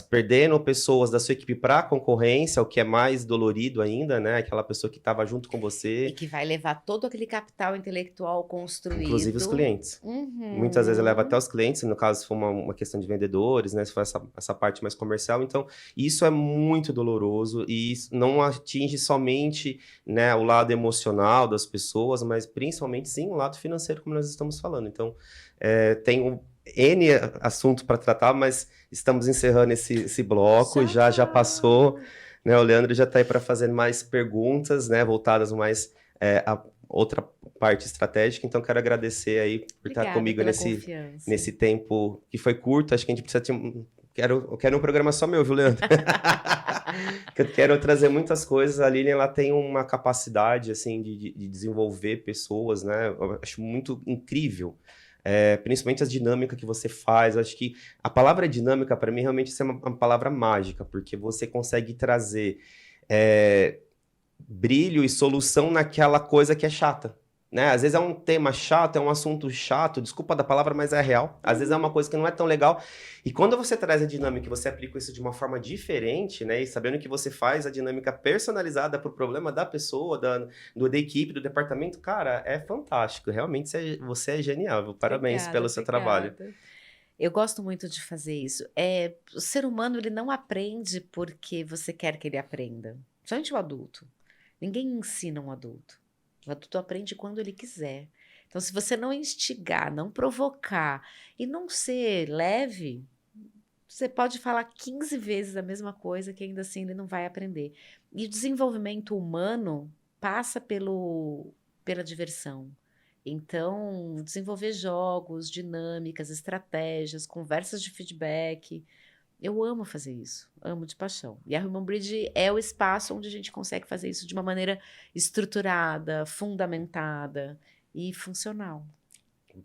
[SPEAKER 1] perdendo pessoas da sua equipe para a concorrência, o que é mais dolorido ainda, né? Aquela pessoa que estava junto com você.
[SPEAKER 2] E que vai levar todo aquele capital intelectual construído.
[SPEAKER 1] Inclusive os clientes. Muitas vezes leva até os clientes, no caso, se for uma questão de vendedores, né? Se for essa parte mais comercial. Então, isso é muito doloroso e isso não atinge somente, né, o lado emocional das pessoas, mas principalmente, sim, o lado financeiro, como nós estamos falando. Então, tem N assunto para tratar, mas estamos encerrando esse bloco, já passou, né? O Leandro já está aí para fazer mais perguntas, né, voltadas mais a outra parte estratégica, então quero agradecer aí por estar comigo nesse tempo que foi curto, acho que a gente precisa eu quero um programa só meu, viu, Leandro? Eu quero trazer muitas coisas. A Lilian, ela tem uma capacidade, assim, de desenvolver pessoas, né? Eu acho muito incrível. Principalmente as dinâmicas que você faz. Eu acho que a palavra dinâmica, para mim, realmente é uma palavra mágica, porque você consegue trazer brilho e solução naquela coisa que é chata, né? Às vezes é um tema chato, é um assunto chato, desculpa da palavra, mas é real. Às vezes é uma coisa que não é tão legal. E quando você traz a dinâmica e você aplica isso de uma forma diferente, né? E sabendo que você faz a dinâmica personalizada para o problema da pessoa, da equipe, do departamento, cara, é fantástico. Realmente você é genial, viu? Parabéns pelo seu trabalho.
[SPEAKER 2] Eu gosto muito de fazer isso. O ser humano, ele não aprende porque você quer que ele aprenda. Principalmente o adulto. Ninguém ensina um adulto. O adulto aprende quando ele quiser. Então, se você não instigar, não provocar e não ser leve, você pode falar 15 vezes a mesma coisa que ainda assim ele não vai aprender. E o desenvolvimento humano passa pela diversão. Então, desenvolver jogos, dinâmicas, estratégias, conversas de feedback. Eu amo fazer isso, amo de paixão. E a Human Bridge é o espaço onde a gente consegue fazer isso de uma maneira estruturada, fundamentada e funcional.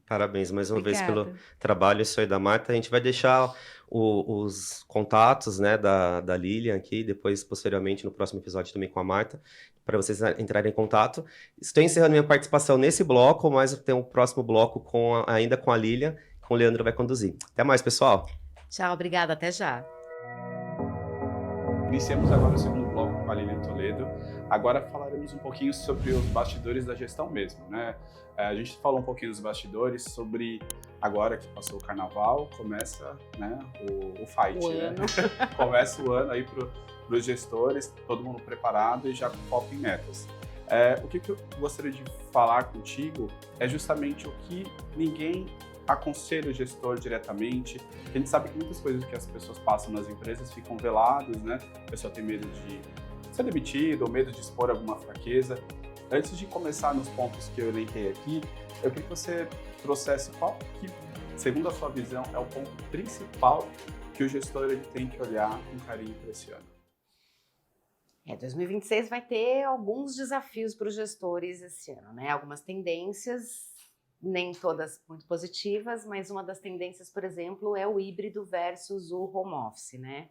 [SPEAKER 1] Parabéns mais uma vez pelo trabalho, isso aí da Marta. A gente vai deixar os contatos, né, da Lilian aqui, depois, posteriormente, no próximo episódio também com a Marta, para vocês entrarem em contato. Estou encerrando minha participação nesse bloco, mas tem um próximo bloco ainda com a Lilian, que o Leandro vai conduzir. Até mais, pessoal!
[SPEAKER 2] Tchau, obrigada, até já.
[SPEAKER 3] Iniciamos agora o segundo bloco com a Lilian Toledo. Agora falaremos falamos um pouquinho sobre os bastidores da gestão mesmo, né? A gente falou um pouquinho dos bastidores sobre agora que passou o carnaval, começa, né, o fight, né? Começa o ano aí para os gestores, todo mundo preparado e já com foco em metas. O que eu gostaria de falar contigo é justamente o que ninguém aconselha o gestor diretamente. A gente sabe que muitas coisas que as pessoas passam nas empresas ficam veladas, né? A pessoa tem medo de ser demitido ou medo de expor alguma fraqueza. Antes de começar nos pontos que eu elenquei aqui, eu queria que você trouxesse qual que, segundo a sua visão, é o ponto principal que o gestor ele tem que olhar com carinho para esse ano.
[SPEAKER 2] 2026 vai ter alguns desafios para os gestores esse ano, né? Algumas tendências, nem todas muito positivas, mas uma das tendências, por exemplo, é o híbrido versus o home office, né?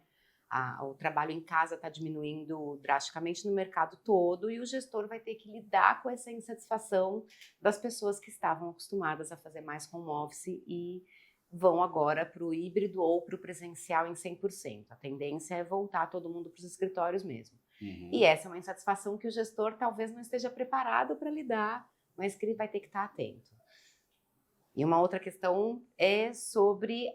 [SPEAKER 2] O trabalho em casa está diminuindo drasticamente no mercado todo e o gestor vai ter que lidar com essa insatisfação das pessoas que estavam acostumadas a fazer mais home office e vão agora para o híbrido ou para o presencial em 100%. A tendência é voltar todo mundo para os escritórios mesmo. E essa é uma insatisfação que o gestor talvez não esteja preparado para lidar, mas que ele vai ter que estar atento. E uma outra questão é sobre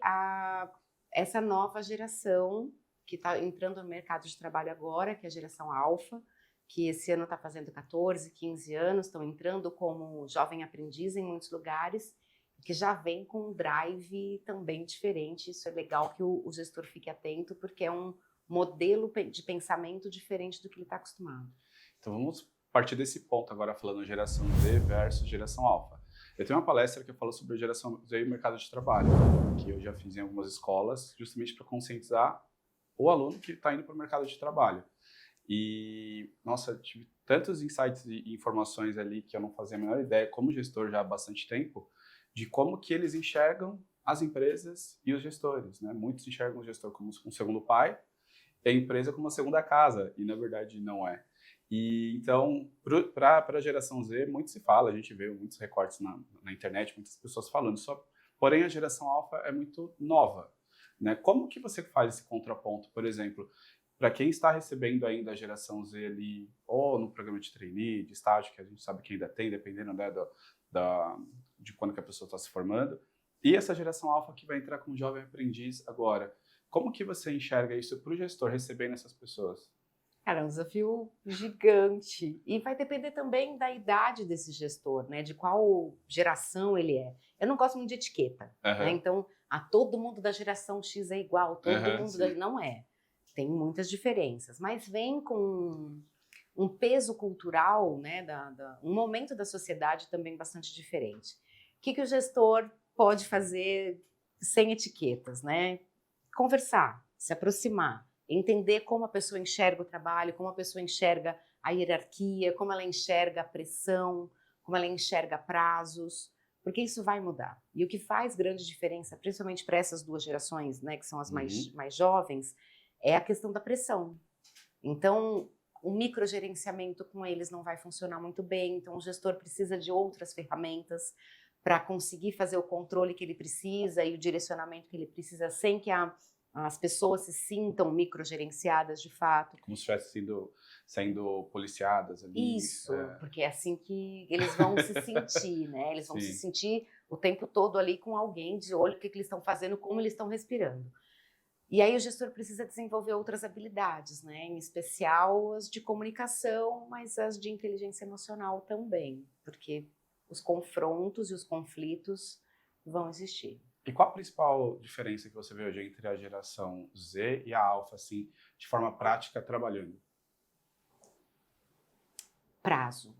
[SPEAKER 2] essa nova geração que está entrando no mercado de trabalho agora, que é a geração alfa, que esse ano está fazendo 14, 15 anos, estão entrando como jovem aprendiz em muitos lugares, que já vem com um drive também diferente. Isso é legal que o gestor fique atento, porque é um modelo de pensamento diferente do que ele está acostumado.
[SPEAKER 3] Então vamos partir desse ponto agora, falando geração Z versus geração alfa. Eu tenho uma palestra que eu falo sobre a geração Z e o mercado de trabalho, que eu já fiz em algumas escolas, justamente para conscientizar o aluno que está indo para o mercado de trabalho. E, nossa, tive tantos insights e informações ali que eu não fazia a menor ideia, como gestor já há bastante tempo, de como que eles enxergam as empresas e os gestores, né? Muitos enxergam o gestor como um segundo pai e a empresa como uma segunda casa, e na verdade não é. E então, para a geração Z, muito se fala, a gente vê muitos recortes na internet, muitas pessoas falando, porém a geração alfa é muito nova, né? Como que você faz esse contraponto, por exemplo, para quem está recebendo ainda a geração Z ali, ou no programa de trainee, de estágio, que a gente sabe que ainda tem, dependendo, né, de quando que a pessoa está se formando, e essa geração alfa que vai entrar como jovem aprendiz agora. Como que você enxerga isso para o gestor recebendo essas pessoas?
[SPEAKER 2] Cara, é um desafio gigante. E vai depender também da idade desse gestor, né? De qual geração ele é. Eu não gosto muito de etiqueta, né? Então, todo mundo da geração X é igual, todo mundo não é. Tem muitas diferenças, mas vem com um peso cultural, né? Um momento da sociedade também bastante diferente. O que o gestor pode fazer sem etiquetas, né? Conversar, se aproximar, entender como a pessoa enxerga o trabalho, como a pessoa enxerga a hierarquia, como ela enxerga a pressão, como ela enxerga prazos, porque isso vai mudar. E o que faz grande diferença, principalmente para essas duas gerações, né, que são as mais jovens, é a questão da pressão. Então, o microgerenciamento com eles não vai funcionar muito bem, então o gestor precisa de outras ferramentas para conseguir fazer o controle que ele precisa e o direcionamento que ele precisa, sem que as pessoas se sintam microgerenciadas de fato.
[SPEAKER 3] Como se estivessem sendo policiadas ali.
[SPEAKER 2] Isso, porque é assim que eles vão se sentir, né? Eles vão se sentir o tempo todo ali com alguém de olho, o que eles estão fazendo, como eles estão respirando. E aí o gestor precisa desenvolver outras habilidades, né? Em especial as de comunicação, mas as de inteligência emocional também, porque os confrontos e os conflitos vão existir.
[SPEAKER 3] E qual a principal diferença que você vê hoje entre a geração Z e a alfa, assim, de forma prática, trabalhando?
[SPEAKER 2] Prazo.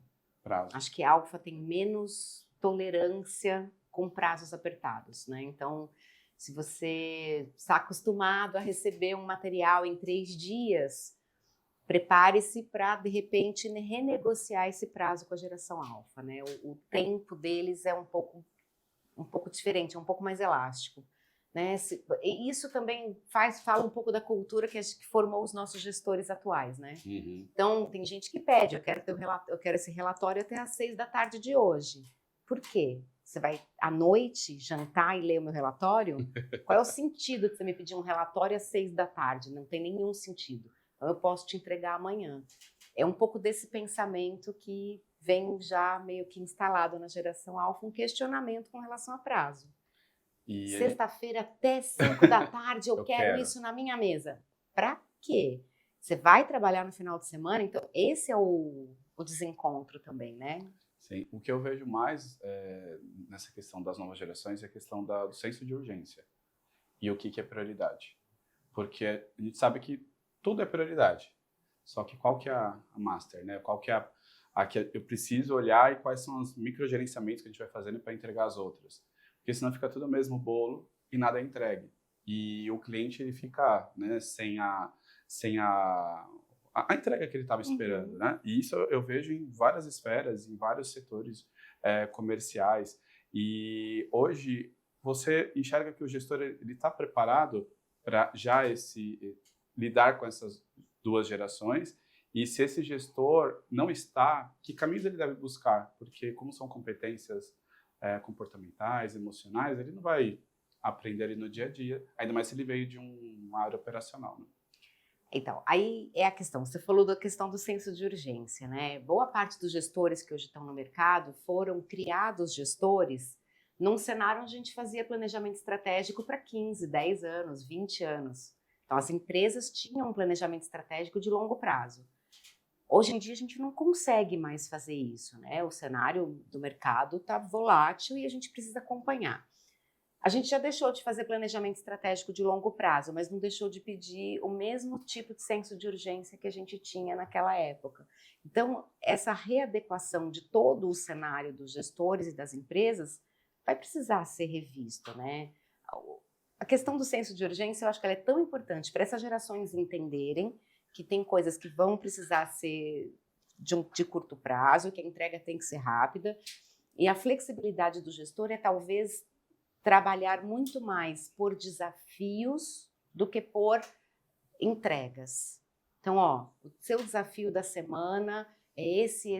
[SPEAKER 2] Acho que a alfa tem menos tolerância com prazos apertados, né? Então, se você está acostumado a receber um material em 3 dias, prepare-se para, de repente, renegociar esse prazo com a geração alfa, né? O tempo deles é um pouco diferente, é um pouco mais elástico, né? E isso também fala um pouco da cultura que formou os nossos gestores atuais, né? Então, tem gente que pede, eu quero esse relatório até às 6 da tarde de hoje. Por quê? Você vai à noite jantar e ler o meu relatório? Qual é o sentido de você me pedir um relatório às 6 da tarde? Não tem nenhum sentido. Então, eu posso te entregar amanhã. é um pouco desse pensamento que vem já meio que instalado na geração alfa, um questionamento com relação a prazo.
[SPEAKER 3] E
[SPEAKER 2] Sexta-feira até 5 da tarde eu quero isso na minha mesa. Pra quê? Você vai trabalhar no final de semana? Então, esse é o desencontro também, né?
[SPEAKER 3] sim, o que eu vejo mais nessa questão das novas gerações é a questão do senso de urgência. E o que é prioridade. Porque a gente sabe que tudo é prioridade. Só que qual que é a master, né? Qual que é a que eu preciso olhar e quais são os microgerenciamentos que a gente vai fazendo para entregar as outras. Porque senão fica tudo o mesmo bolo e nada é entregue. E o cliente ele fica, né, sem a entrega que ele estava esperando, né? E isso eu vejo em várias esferas, em vários setores comerciais. E hoje você enxerga que o gestor ele está preparado para já lidar com essas duas gerações. E se esse gestor não está, que caminhos ele deve buscar? Porque como são competências comportamentais, emocionais, ele não vai aprender ali no dia a dia, ainda mais se ele veio de uma área operacional, né?
[SPEAKER 2] Então, aí é a questão, você falou da questão do senso de urgência, né? Boa parte dos gestores que hoje estão no mercado foram criados gestores num cenário onde a gente fazia planejamento estratégico para 15, 10 anos, 20 anos. Então, as empresas tinham um planejamento estratégico de longo prazo. Hoje em dia, a gente não consegue mais fazer isso, né? O cenário do mercado está volátil e a gente precisa acompanhar. A gente já deixou de fazer planejamento estratégico de longo prazo, mas não deixou de pedir o mesmo tipo de senso de urgência que a gente tinha naquela época. Então, essa readequação de todo o cenário dos gestores e das empresas vai precisar ser revisto, né? A questão do senso de urgência, eu acho que ela é tão importante para essas gerações entenderem que tem coisas que vão precisar ser de curto prazo, que a entrega tem que ser rápida, e a flexibilidade do gestor é talvez trabalhar muito mais por desafios do que por entregas. Então, o seu desafio da semana é esse,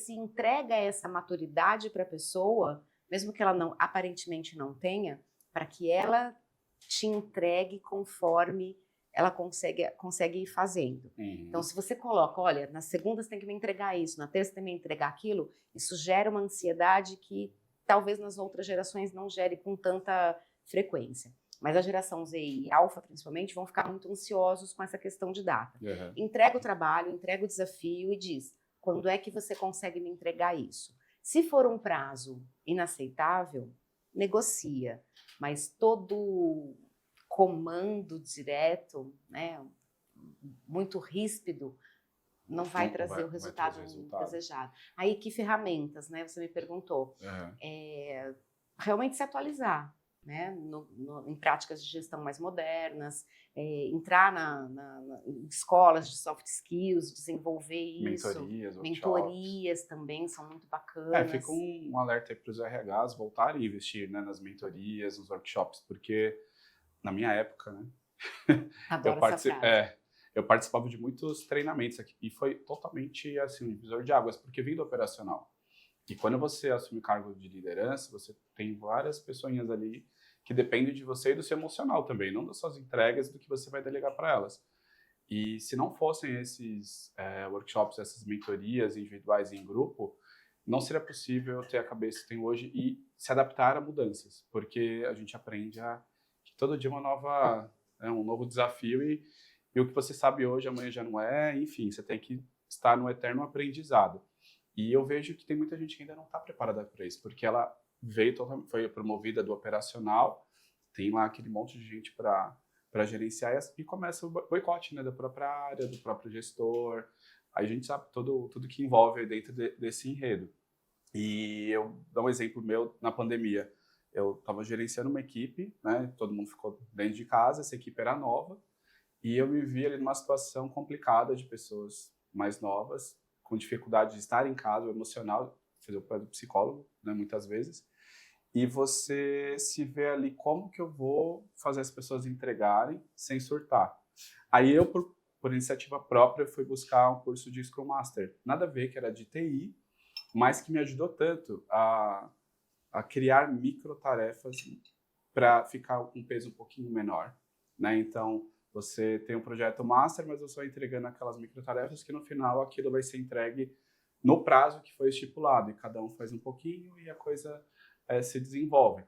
[SPEAKER 2] entrega essa maturidade para a pessoa, mesmo que ela aparentemente não tenha, para que ela te entregue conforme ela consegue ir fazendo. Então, se você coloca, olha, na segunda você tem que me entregar isso, na terça você tem que me entregar aquilo, isso gera uma ansiedade que talvez nas outras gerações não gere com tanta frequência. Mas a geração Z e Alpha, principalmente, vão ficar muito ansiosos com essa questão de data.
[SPEAKER 3] Uhum.
[SPEAKER 2] Entrega o trabalho, entrega o desafio e diz, quando é que você consegue me entregar isso? Se for um prazo inaceitável, negocia. Mas todo comando direto, né, muito ríspido, não vai trazer o resultado desejado. Aí, que ferramentas, né? Você me perguntou.
[SPEAKER 3] Uhum.
[SPEAKER 2] Realmente se atualizar, né? Em práticas de gestão mais modernas, entrar em escolas de soft skills, desenvolver isso. Mentorias também são muito bacanas.
[SPEAKER 3] Fica um alerta aí para os RHs voltarem a investir, né, nas mentorias, nos workshops, porque na minha época, né?
[SPEAKER 2] Adoro essa frase.
[SPEAKER 3] Eu participava de muitos treinamentos aqui e foi totalmente assim, um divisor de águas, porque vem do operacional. E quando você assume cargo de liderança, você tem várias pessoinhas ali que dependem de você e do seu emocional também, não das suas entregas, do que você vai delegar para elas. E se não fossem esses workshops, essas mentorias individuais e em grupo, não seria possível ter a cabeça que tem hoje e se adaptar a mudanças, porque a gente aprende que todo dia um novo desafio e o que você sabe hoje, amanhã já não é, enfim, você tem que estar no eterno aprendizado. E eu vejo que tem muita gente que ainda não está preparada para isso, porque ela foi promovida do operacional, tem lá aquele monte de gente para gerenciar e começa o boicote, né, da própria área, do próprio gestor. Aí a gente sabe tudo que envolve dentro desse enredo. E eu dou um exemplo meu na pandemia. Eu estava gerenciando uma equipe, né, todo mundo ficou dentro de casa, essa equipe era nova, e eu me vi ali numa situação complicada de pessoas mais novas, com dificuldade de estar em casa, o emocional, fazer o papel do psicólogo, né, muitas vezes. E você se vê ali, como que eu vou fazer as pessoas entregarem sem surtar? Aí eu, por iniciativa própria, fui buscar um curso de Scrum Master. Nada a ver, que era de TI, mas que me ajudou tanto a criar microtarefas para ficar com um peso um pouquinho menor, né? Então, Você tem um projeto master, mas você vai entregando aquelas microtarefas que no final aquilo vai ser entregue no prazo que foi estipulado, e cada um faz um pouquinho e a coisa se desenvolve.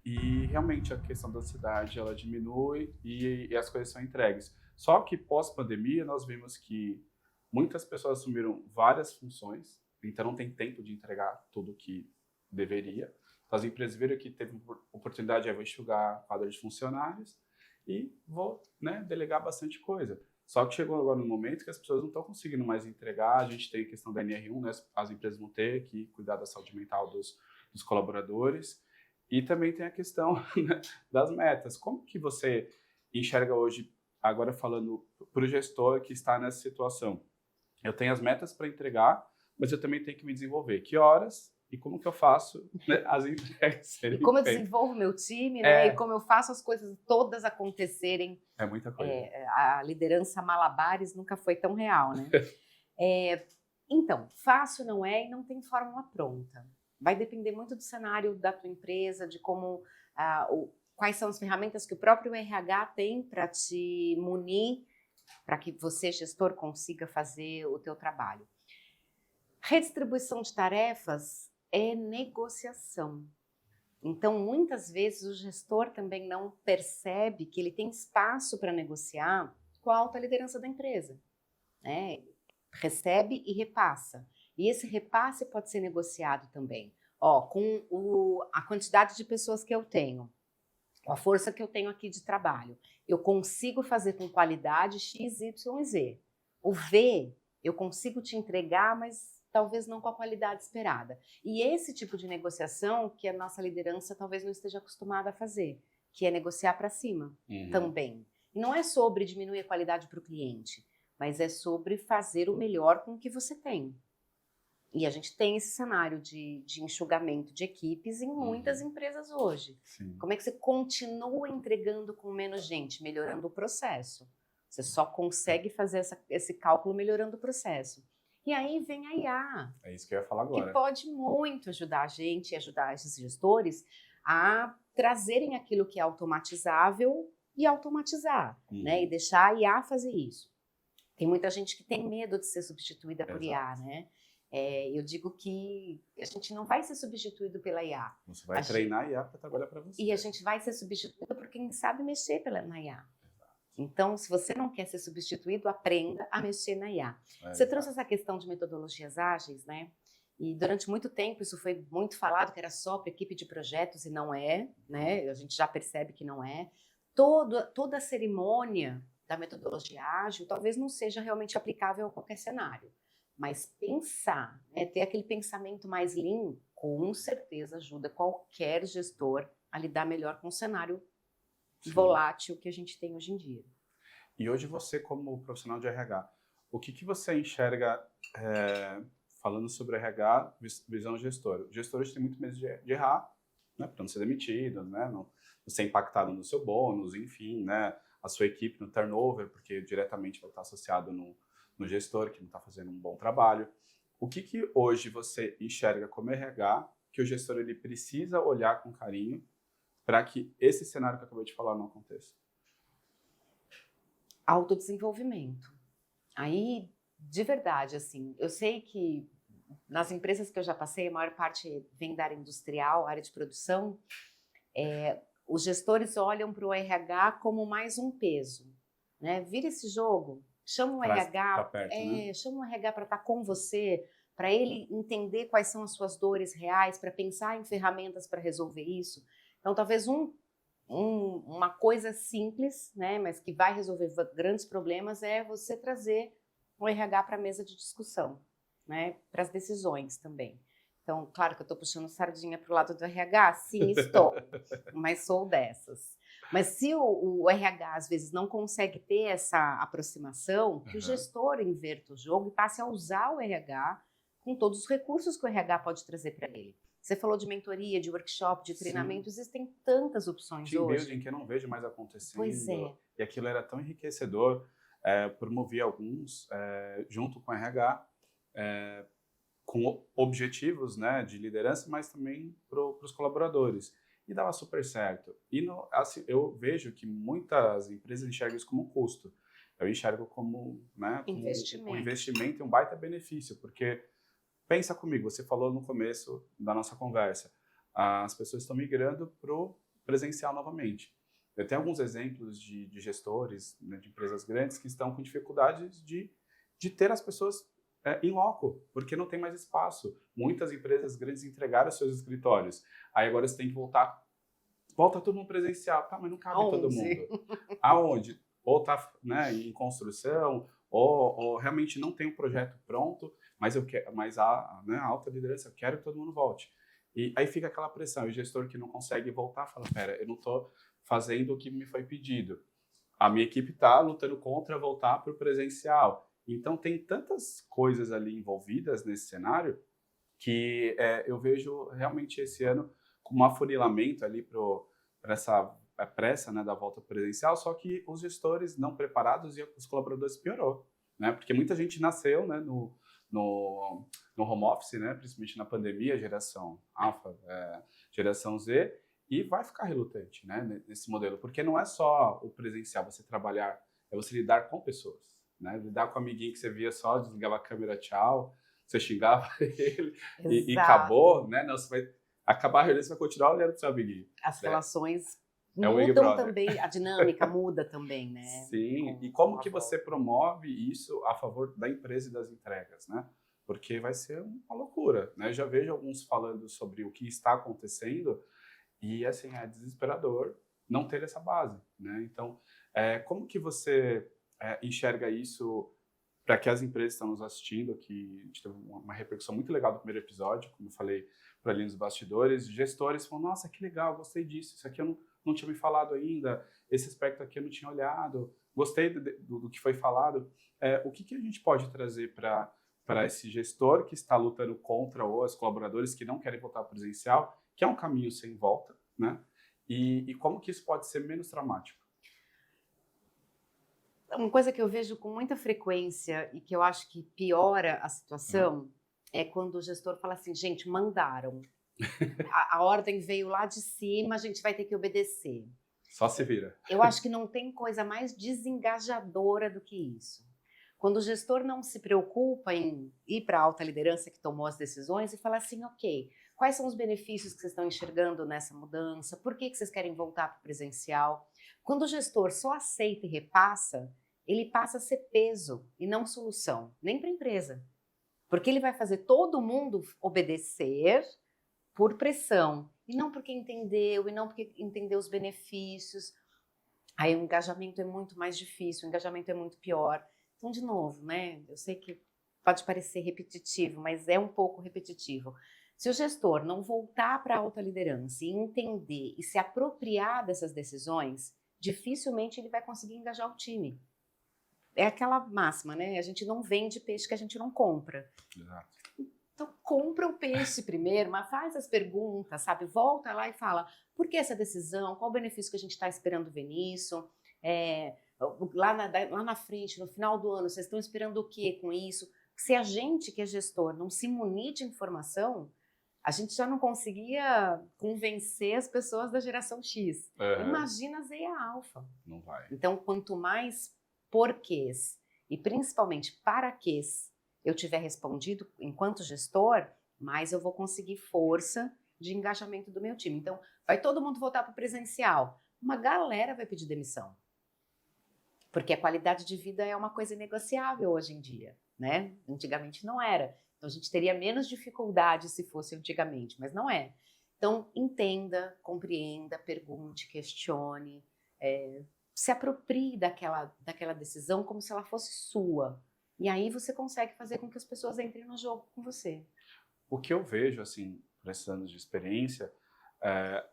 [SPEAKER 3] E realmente a questão da ansiedade ela diminui e as coisas são entregues. Só que pós-pandemia nós vimos que muitas pessoas assumiram várias funções, então não tem tempo de entregar tudo o que deveria. Então, as empresas viram que teve oportunidade de enxugar quadro de funcionários e vou, né, delegar bastante coisa. Só que chegou agora no momento que as pessoas não estão conseguindo mais entregar. A gente tem a questão da NR1, né, as empresas vão ter que cuidar da saúde mental dos colaboradores. E também tem a questão, né, das metas. Como que você enxerga hoje, agora falando para o gestor que está nessa situação? Eu tenho as metas para entregar, mas eu também tenho que me desenvolver. Que horas e como que eu faço, né, as entregas serem
[SPEAKER 2] E como eu
[SPEAKER 3] feitas?
[SPEAKER 2] desenvolvo meu time, né? E como eu faço as coisas todas acontecerem.
[SPEAKER 3] É muita coisa.
[SPEAKER 2] A liderança malabares nunca foi tão real, né? Então, fácil não é e não tem fórmula pronta. Vai depender muito do cenário da tua empresa, de como, quais são as ferramentas que o próprio RH tem para te munir, para que você, gestor, consiga fazer o teu trabalho. Redistribuição de tarefas é negociação. Então, muitas vezes, o gestor também não percebe que ele tem espaço para negociar com a alta liderança da empresa, né? Recebe e repassa. E esse repasse pode ser negociado também. Com a quantidade de pessoas que eu tenho, com a força que eu tenho aqui de trabalho, eu consigo fazer com qualidade X, Y e Z. O V, eu consigo te entregar, mas talvez não com a qualidade esperada. E esse tipo de negociação que a nossa liderança talvez não esteja acostumada a fazer, que é negociar para cima também. E não é sobre diminuir a qualidade para o cliente, mas é sobre fazer o melhor com o que você tem. E a gente tem esse cenário de enxugamento de equipes em muitas empresas hoje.
[SPEAKER 3] Sim.
[SPEAKER 2] Como é que você continua entregando com menos gente? Melhorando o processo. Você só consegue fazer esse cálculo melhorando o processo. E aí vem a IA.
[SPEAKER 3] É isso que eu ia falar agora.
[SPEAKER 2] Que pode muito ajudar a gente e ajudar esses gestores a trazerem aquilo que é automatizável e automatizar, né? E deixar a IA fazer isso. Tem muita gente que tem medo de ser substituída por IA, né? Eu digo que a gente não vai ser substituído pela IA.
[SPEAKER 3] Você vai treinar a IA para trabalhar para você.
[SPEAKER 2] E a gente vai ser substituído por quem sabe mexer na IA. Então, se você não quer ser substituído, aprenda a mexer na IA. Você trouxe essa questão de metodologias ágeis, né? E durante muito tempo isso foi muito falado, que era só para equipe de projetos, e não é, né? A gente já percebe que não é. Toda a cerimônia da metodologia ágil talvez não seja realmente aplicável a qualquer cenário. Mas pensar, né, ter aquele pensamento mais lean, com certeza ajuda qualquer gestor a lidar melhor com o cenário volátil que a gente tem hoje em dia.
[SPEAKER 3] E hoje você, como profissional de RH, o que você enxerga falando sobre RH, visão gestora? Os gestores têm muito medo de errar, né, para não ser demitidos, né, não ser impactado no seu bônus, enfim, né, a sua equipe no turnover, porque diretamente vai estar associado no gestor que não está fazendo um bom trabalho. O que hoje você enxerga como RH que o gestor ele precisa olhar com carinho para que esse cenário que eu acabei de falar não aconteça?
[SPEAKER 2] Autodesenvolvimento. Aí, de verdade, assim, eu sei que nas empresas que eu já passei, a maior parte vem da área industrial, área de produção, os gestores olham para o RH como mais um peso, né? Vira esse jogo, chama o RH,
[SPEAKER 3] né?
[SPEAKER 2] Chama o RH para estar com você, para ele entender quais são as suas dores reais, para pensar em ferramentas para resolver isso. Então, talvez uma coisa simples, né, mas que vai resolver grandes problemas, é você trazer o RH para a mesa de discussão, né, para as decisões também. Então, claro que eu estou puxando sardinha para o lado do RH, sim, estou, mas sou dessas. Mas se o RH, às vezes, não consegue ter essa aproximação, que o gestor inverta o jogo e passe a usar o RH com todos os recursos que o RH pode trazer para ele. Você falou de mentoria, de workshop, de treinamento, existem tantas opções
[SPEAKER 3] Team
[SPEAKER 2] hoje.
[SPEAKER 3] building que eu não vejo mais acontecendo.
[SPEAKER 2] Pois é.
[SPEAKER 3] E aquilo era tão enriquecedor. Promovi alguns junto com o RH, com objetivos, né, de liderança, mas também para os colaboradores. E dava super certo. E assim, eu vejo que muitas empresas enxergam isso como um custo. Eu enxergo como, né, como um investimento e um baita benefício, porque pensa comigo, você falou no começo da nossa conversa, as pessoas estão migrando para o presencial novamente. Eu tenho alguns exemplos de gestores, né, de empresas grandes que estão com dificuldades de ter as pessoas em loco, porque não tem mais espaço. Muitas empresas grandes entregaram seus escritórios. Aí agora você tem que volta todo mundo presencial. Tá, mas não cabe todo mundo. Aonde? Ou está, né, em construção, ou realmente não tem um projeto pronto, mas a alta liderança, eu quero que todo mundo volte. E aí fica aquela pressão. E o gestor que não consegue voltar fala, pera, eu não estou fazendo o que me foi pedido. A minha equipe está lutando contra voltar para o presencial. Então, tem tantas coisas ali envolvidas nesse cenário que eu vejo realmente esse ano com um afunilamento ali para essa pressa, né, da volta presencial, só que os gestores não preparados e os colaboradores piorou, né? Porque muita gente nasceu, né, no home office, né, principalmente na pandemia, geração alfa, geração Z, e vai ficar relutante, né, nesse modelo, porque não é só o presencial, você trabalhar, é você lidar com pessoas. Né? Lidar com o amiguinho que você via só, desligava a câmera, tchau, você xingava ele e acabou, né? Não, você vai acabar a reunião, você vai continuar olhando para o seu amiguinho.
[SPEAKER 2] As relações
[SPEAKER 3] um
[SPEAKER 2] mudam também, a dinâmica muda também, né?
[SPEAKER 3] Sim, e como que você promove isso a favor da empresa e das entregas, né? Porque vai ser uma loucura, né? Eu já vejo alguns falando sobre o que está acontecendo e, assim, é desesperador não ter essa base, né? Então, como que você enxerga isso para que as empresas que estão nos assistindo, que a gente teve uma repercussão muito legal do primeiro episódio, como eu falei para ali nos bastidores, gestores falam, nossa, que legal, gostei disso, isso aqui eu não tinha me falado ainda, esse aspecto aqui eu não tinha olhado, gostei do que foi falado. O que a gente pode trazer para esse gestor que está lutando contra os colaboradores que não querem voltar presencial, que é um caminho sem volta, né? E como que isso pode ser menos traumático?
[SPEAKER 2] Uma coisa que eu vejo com muita frequência e que eu acho que piora a situação é quando o gestor fala assim, gente, mandaram. A ordem veio lá de cima, a gente vai ter que obedecer.
[SPEAKER 3] Só se vira.
[SPEAKER 2] Eu acho que não tem coisa mais desengajadora do que isso. Quando o gestor não se preocupa em ir para a alta liderança que tomou as decisões e falar assim, ok, quais são os benefícios que vocês estão enxergando nessa mudança? Por que vocês querem voltar para o presencial? Quando o gestor só aceita e repassa, ele passa a ser peso e não solução, nem para a empresa. Porque ele vai fazer todo mundo obedecer por pressão, e não porque entendeu, e não porque entendeu os benefícios. Aí o engajamento é muito mais difícil, o engajamento é muito pior. Então, de novo, né? Eu sei que pode parecer repetitivo, mas é um pouco repetitivo. Se o gestor não voltar para a alta liderança e entender e se apropriar dessas decisões, dificilmente ele vai conseguir engajar o time. É aquela máxima, né? A gente não vende peixe que a gente não compra.
[SPEAKER 3] Exato.
[SPEAKER 2] Então, compra o peixe primeiro, mas faz as perguntas, sabe? Volta lá e fala, por que essa decisão? Qual o benefício que a gente está esperando ver nisso? Lá na frente, no final do ano, vocês estão esperando o quê com isso? Se a gente que é gestor não se munir de informação, a gente já não conseguia convencer as pessoas da geração X. Imagina a Z e a alfa.
[SPEAKER 3] Não vai.
[SPEAKER 2] Então, quanto mais porquês e principalmente para quês eu tiver respondido enquanto gestor, mais eu vou conseguir força de engajamento do meu time. Então, vai todo mundo voltar para o presencial. Uma galera vai pedir demissão. Porque a qualidade de vida é uma coisa inegociável hoje em dia, né? Antigamente não era. Então, a gente teria menos dificuldade se fosse antigamente, mas não é. Então, entenda, compreenda, pergunte, questione, se aproprie daquela decisão como se ela fosse sua. E aí você consegue fazer com que as pessoas entrem no jogo com você.
[SPEAKER 3] O que eu vejo, assim, por esses anos de experiência,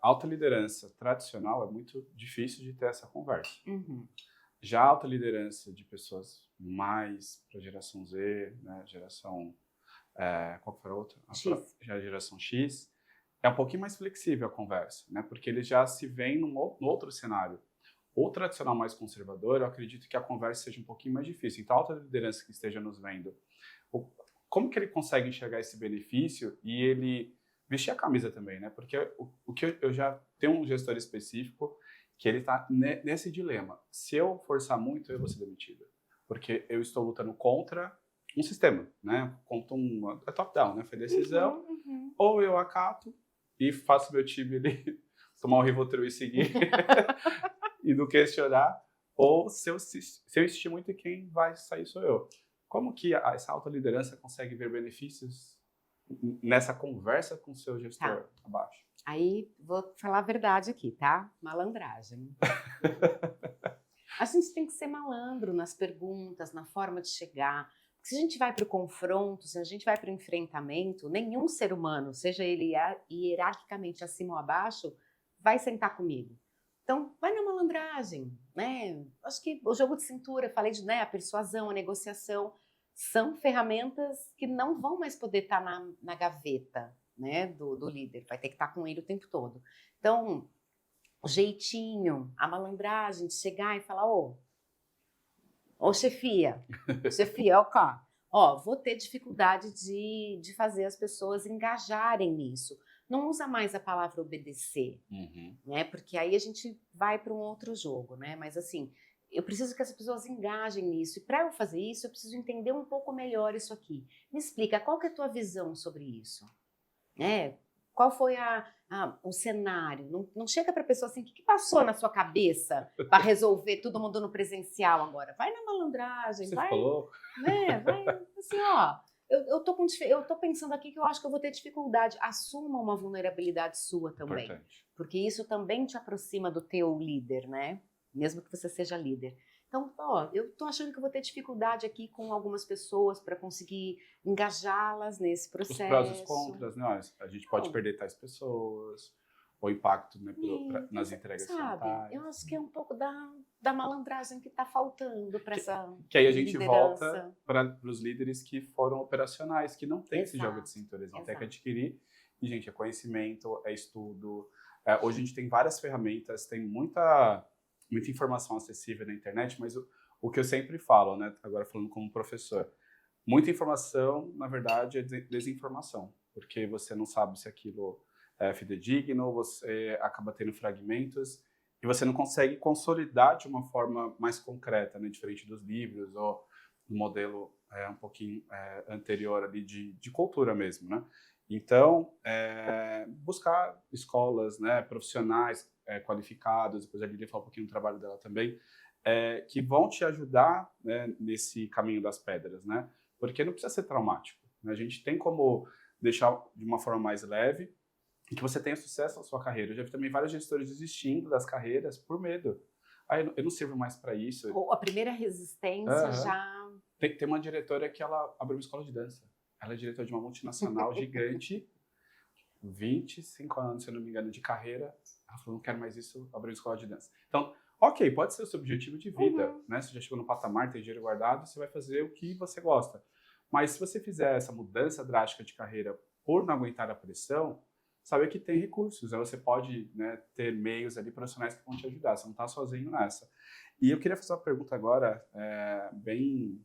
[SPEAKER 3] alta liderança tradicional é muito difícil de ter essa conversa. Já a alta liderança de pessoas mais para a geração Z, né, geração... qual foi a outra? Já a geração X, é um pouquinho mais flexível a conversa, né, porque eles já se veem num outro cenário. O tradicional mais conservador, eu acredito que a conversa seja um pouquinho mais difícil. Então, a alta liderança que esteja nos vendo, como que ele consegue enxergar esse benefício e ele vestir a camisa também, né? Porque o que eu já tenho um gestor específico que ele está nesse dilema. Se eu forçar muito, eu vou ser demitido. Porque eu estou lutando contra um sistema, né? Contra é top-down, né? Foi decisão. Ou eu acato e faço meu time ali tomar um Rivotril e seguir e não questionar. Ou se eu insistir muito, quem vai sair sou eu. Como que essa alta liderança consegue ver benefícios nessa conversa com o seu gestor abaixo?
[SPEAKER 4] Aí, vou falar a verdade aqui, tá? Malandragem. A gente tem que ser malandro nas perguntas, na forma de chegar. Porque se a gente vai para o confronto, se a gente vai para o enfrentamento, nenhum ser humano, seja ele hierarquicamente acima ou abaixo, vai sentar comigo. Então, vai na malandragem, né? Acho que o jogo de cintura, falei de, né, a persuasão, a negociação, são ferramentas que não vão mais poder estar na gaveta, né, do líder. Vai ter que estar com ele o tempo todo. Então, o jeitinho, a malandragem de chegar e falar, ô chefia, ó, vou ter dificuldade de fazer as pessoas engajarem nisso. Não usa mais a palavra obedecer, né? Porque aí a gente vai para um outro jogo, né? Mas assim, eu preciso que as pessoas engajem nisso. E para eu fazer isso, eu preciso entender um pouco melhor isso aqui. Me explica, qual que é a tua visão sobre isso? Né? Qual foi o cenário? Não chega para a pessoa assim, o que passou na sua cabeça para resolver todo mundo no presencial agora? Vai na malandragem, vai, né? Vai assim, ó. Eu tô pensando aqui que eu acho que eu vou ter dificuldade. Assuma uma vulnerabilidade sua também.
[SPEAKER 3] Importante.
[SPEAKER 4] Porque isso também te aproxima do teu líder, né? Mesmo que você seja líder. Então, ó, eu tô achando que eu vou ter dificuldade aqui com algumas pessoas para conseguir engajá-las nesse processo.
[SPEAKER 3] Os prós e os contras, né? A gente pode perder tais pessoas, o impacto, né, nas entregas frontais.
[SPEAKER 4] Eu acho que é um pouco da malandragem que está faltando para essa
[SPEAKER 3] Que aí a gente
[SPEAKER 4] liderança.
[SPEAKER 3] volta para os líderes que foram operacionais, que não tem esse jogo de cintura, eles vão ter que adquirir. E, gente, é conhecimento, é estudo. Hoje a gente tem várias ferramentas, tem muita informação acessível na internet, mas o que eu sempre falo, né, agora falando como professor, muita informação, na verdade, é desinformação, porque você não sabe se aquilo é fidedigno, você acaba tendo fragmentos e você não consegue consolidar de uma forma mais concreta, né, diferente dos livros ou do modelo um pouquinho anterior ali de cultura mesmo, né? Então, buscar escolas, né, profissionais qualificados, depois a Lídia fala um pouquinho do trabalho dela também, que vão te ajudar, né, nesse caminho das pedras, né? Porque não precisa ser traumático, né? A gente tem como deixar de uma forma mais leve e que você tenha sucesso na sua carreira. Eu já vi também vários gestores desistindo das carreiras por medo. Eu não sirvo mais para isso.
[SPEAKER 4] Ou a primeira resistência já...
[SPEAKER 3] Tem uma diretora que ela abriu uma escola de dança. Ela é diretora de uma multinacional gigante, 25 anos, se eu não me engano, de carreira. Ela falou, não quero mais isso, abriu uma escola de dança. Então, ok, pode ser o seu objetivo de vida, né? Você já chegou no patamar, tem dinheiro guardado, você vai fazer o que você gosta. Mas se você fizer essa mudança drástica de carreira por não aguentar a pressão, sabe que tem recursos, né? Você pode, né, ter meios ali profissionais que vão te ajudar, você não está sozinho nessa. E eu queria fazer uma pergunta agora, bem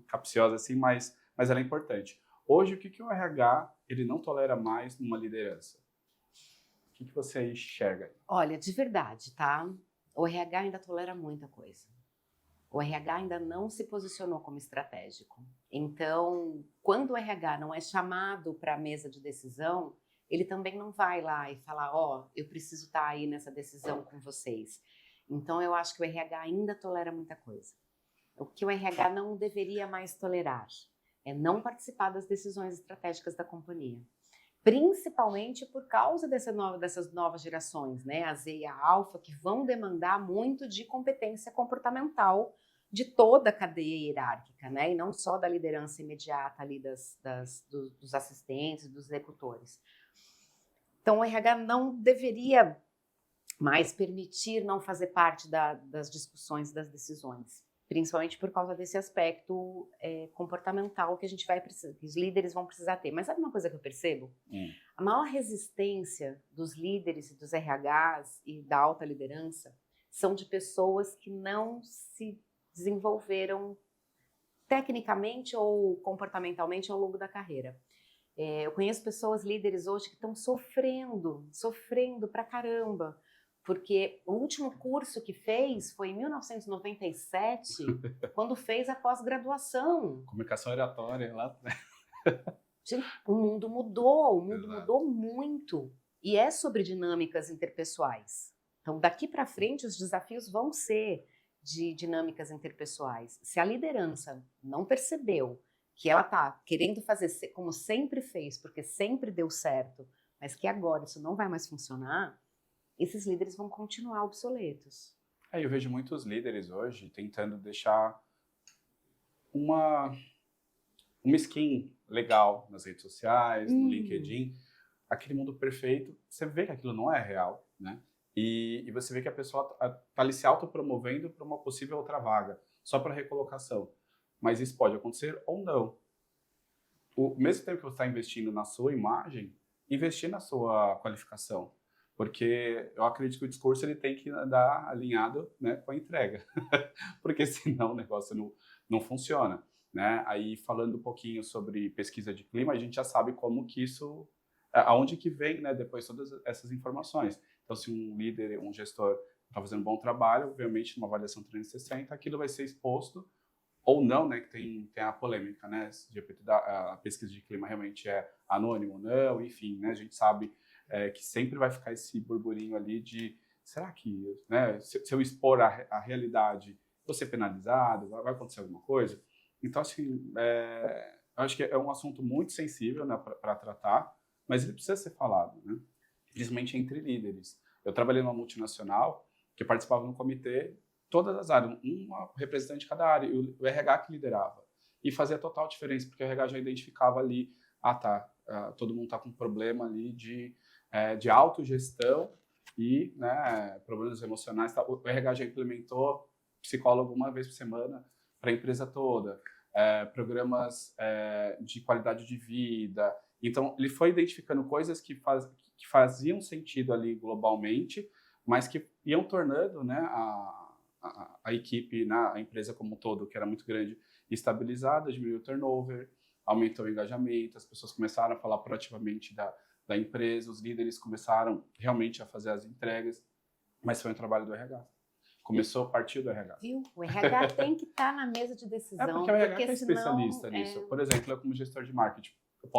[SPEAKER 3] capciosa assim, mas ela é importante. Hoje, o que o RH ele não tolera mais numa liderança? O que você enxerga?
[SPEAKER 4] Olha, de verdade, tá? O RH ainda tolera muita coisa. O RH ainda não se posicionou como estratégico. Então, quando o RH não é chamado para a mesa de decisão, ele também não vai lá e falar, ó, eu preciso estar aí nessa decisão com vocês. Então, eu acho que o RH ainda tolera muita coisa. O que o RH não deveria mais tolerar é não participar das decisões estratégicas da companhia. Principalmente por causa dessas novas gerações, né? A Z e a Alfa, que vão demandar muito de competência comportamental de toda a cadeia hierárquica, né? E não só da liderança imediata ali dos assistentes, dos executores. Então, o RH não deveria mais permitir não fazer parte das discussões, das decisões. Principalmente por causa desse aspecto comportamental que a gente vai precisar, que os líderes vão precisar ter. Mas sabe uma coisa que eu percebo? A maior resistência dos líderes e dos RHs e da alta liderança são de pessoas que não se desenvolveram tecnicamente ou comportamentalmente ao longo da carreira. Eu conheço pessoas, líderes hoje, que estão sofrendo pra caramba, porque o último curso que fez foi em 1997, quando fez a pós-graduação.
[SPEAKER 3] Comunicação oratória lá.
[SPEAKER 4] Gente, o mundo mudou
[SPEAKER 3] Exato.
[SPEAKER 4] muito. E é sobre dinâmicas interpessoais. Então, daqui para frente, os desafios vão ser de dinâmicas interpessoais. Se a liderança não percebeu que ela está querendo fazer como sempre fez, porque sempre deu certo, mas que agora isso não vai mais funcionar, esses líderes vão continuar obsoletos.
[SPEAKER 3] Eu vejo muitos líderes hoje tentando deixar uma skin legal nas redes sociais, no LinkedIn, aquele mundo perfeito. Você vê que aquilo não é real, né? E você vê que a pessoa está ali se autopromovendo para uma possível outra vaga, só para recolocação. Mas isso pode acontecer ou não. O mesmo tempo que você está investindo na sua imagem, investir na sua qualificação. Porque eu acredito que o discurso ele tem que andar alinhado, né, com a entrega. Porque senão o negócio não funciona. Né? Aí, falando um pouquinho sobre pesquisa de clima, a gente já sabe como que isso... Aonde que vem, né, depois todas essas informações. Então, se um líder, um gestor está fazendo um bom trabalho, obviamente, numa avaliação 360, aquilo vai ser exposto ou não, né, que tem a polêmica, né, se a pesquisa de clima realmente é anônimo ou não, enfim, né, a gente sabe que sempre vai ficar esse burburinho ali de, será que, né, se eu expor a realidade, vou ser penalizado, vai acontecer alguma coisa? Então, assim, eu acho que é um assunto muito sensível, né, para tratar, mas ele precisa ser falado, né, principalmente entre líderes. Eu trabalhei numa multinacional que participava no comitê, todas as áreas, uma representante de cada área, e o RH que liderava. E fazia total diferença, porque o RH já identificava ali, todo mundo está com problema ali de autogestão e, né, problemas emocionais. O RH já implementou psicólogo uma vez por semana para a empresa toda, programas de qualidade de vida. Então, ele foi identificando coisas que faziam sentido ali globalmente, mas que iam tornando, né, a equipe, né, a empresa como um todo, que era muito grande, estabilizada, diminuiu o turnover, aumentou o engajamento, as pessoas começaram a falar proativamente da empresa, os líderes começaram realmente a fazer as entregas, mas foi um trabalho do RH. Partiu do RH.
[SPEAKER 4] Viu? O RH tem que estar na mesa de decisão.
[SPEAKER 3] Porque o RH que é
[SPEAKER 4] senão,
[SPEAKER 3] especialista nisso. Por exemplo, eu como gestor de marketing, eu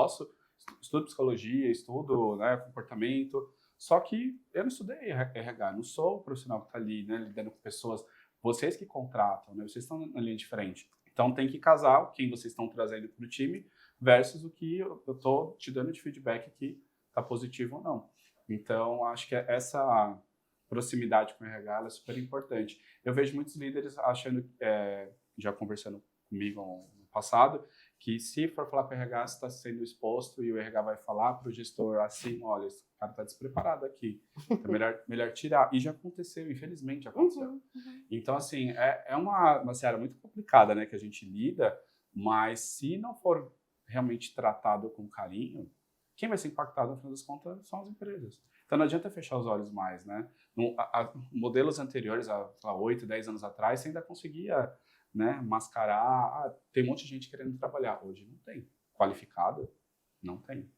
[SPEAKER 3] estudo psicologia, estudo, né, comportamento, só que eu não estudei RH, não sou o profissional que está ali, né, lidando com pessoas, vocês que contratam, né, vocês estão na linha de frente. Então tem que casar quem vocês estão trazendo para o time versus o que eu estou te dando de feedback que está positivo ou não. Então acho que essa proximidade com o RH é super importante. Eu vejo muitos líderes achando, já conversando comigo no passado, que se for falar com o RH, você está sendo exposto e o RH vai falar para o gestor assim, olha, esse cara está despreparado aqui, então melhor tirar. E já aconteceu, infelizmente já aconteceu. Então, assim, é uma seara muito complicada, né, que a gente lida, mas se não for realmente tratado com carinho, quem vai ser impactado, no final das contas, são as empresas. Então, não adianta fechar os olhos mais, né? Modelos anteriores, há 8, 10 anos atrás, você ainda conseguia, né, mascarar, tem um monte de gente querendo trabalhar. Hoje não tem. Qualificado? Não tem.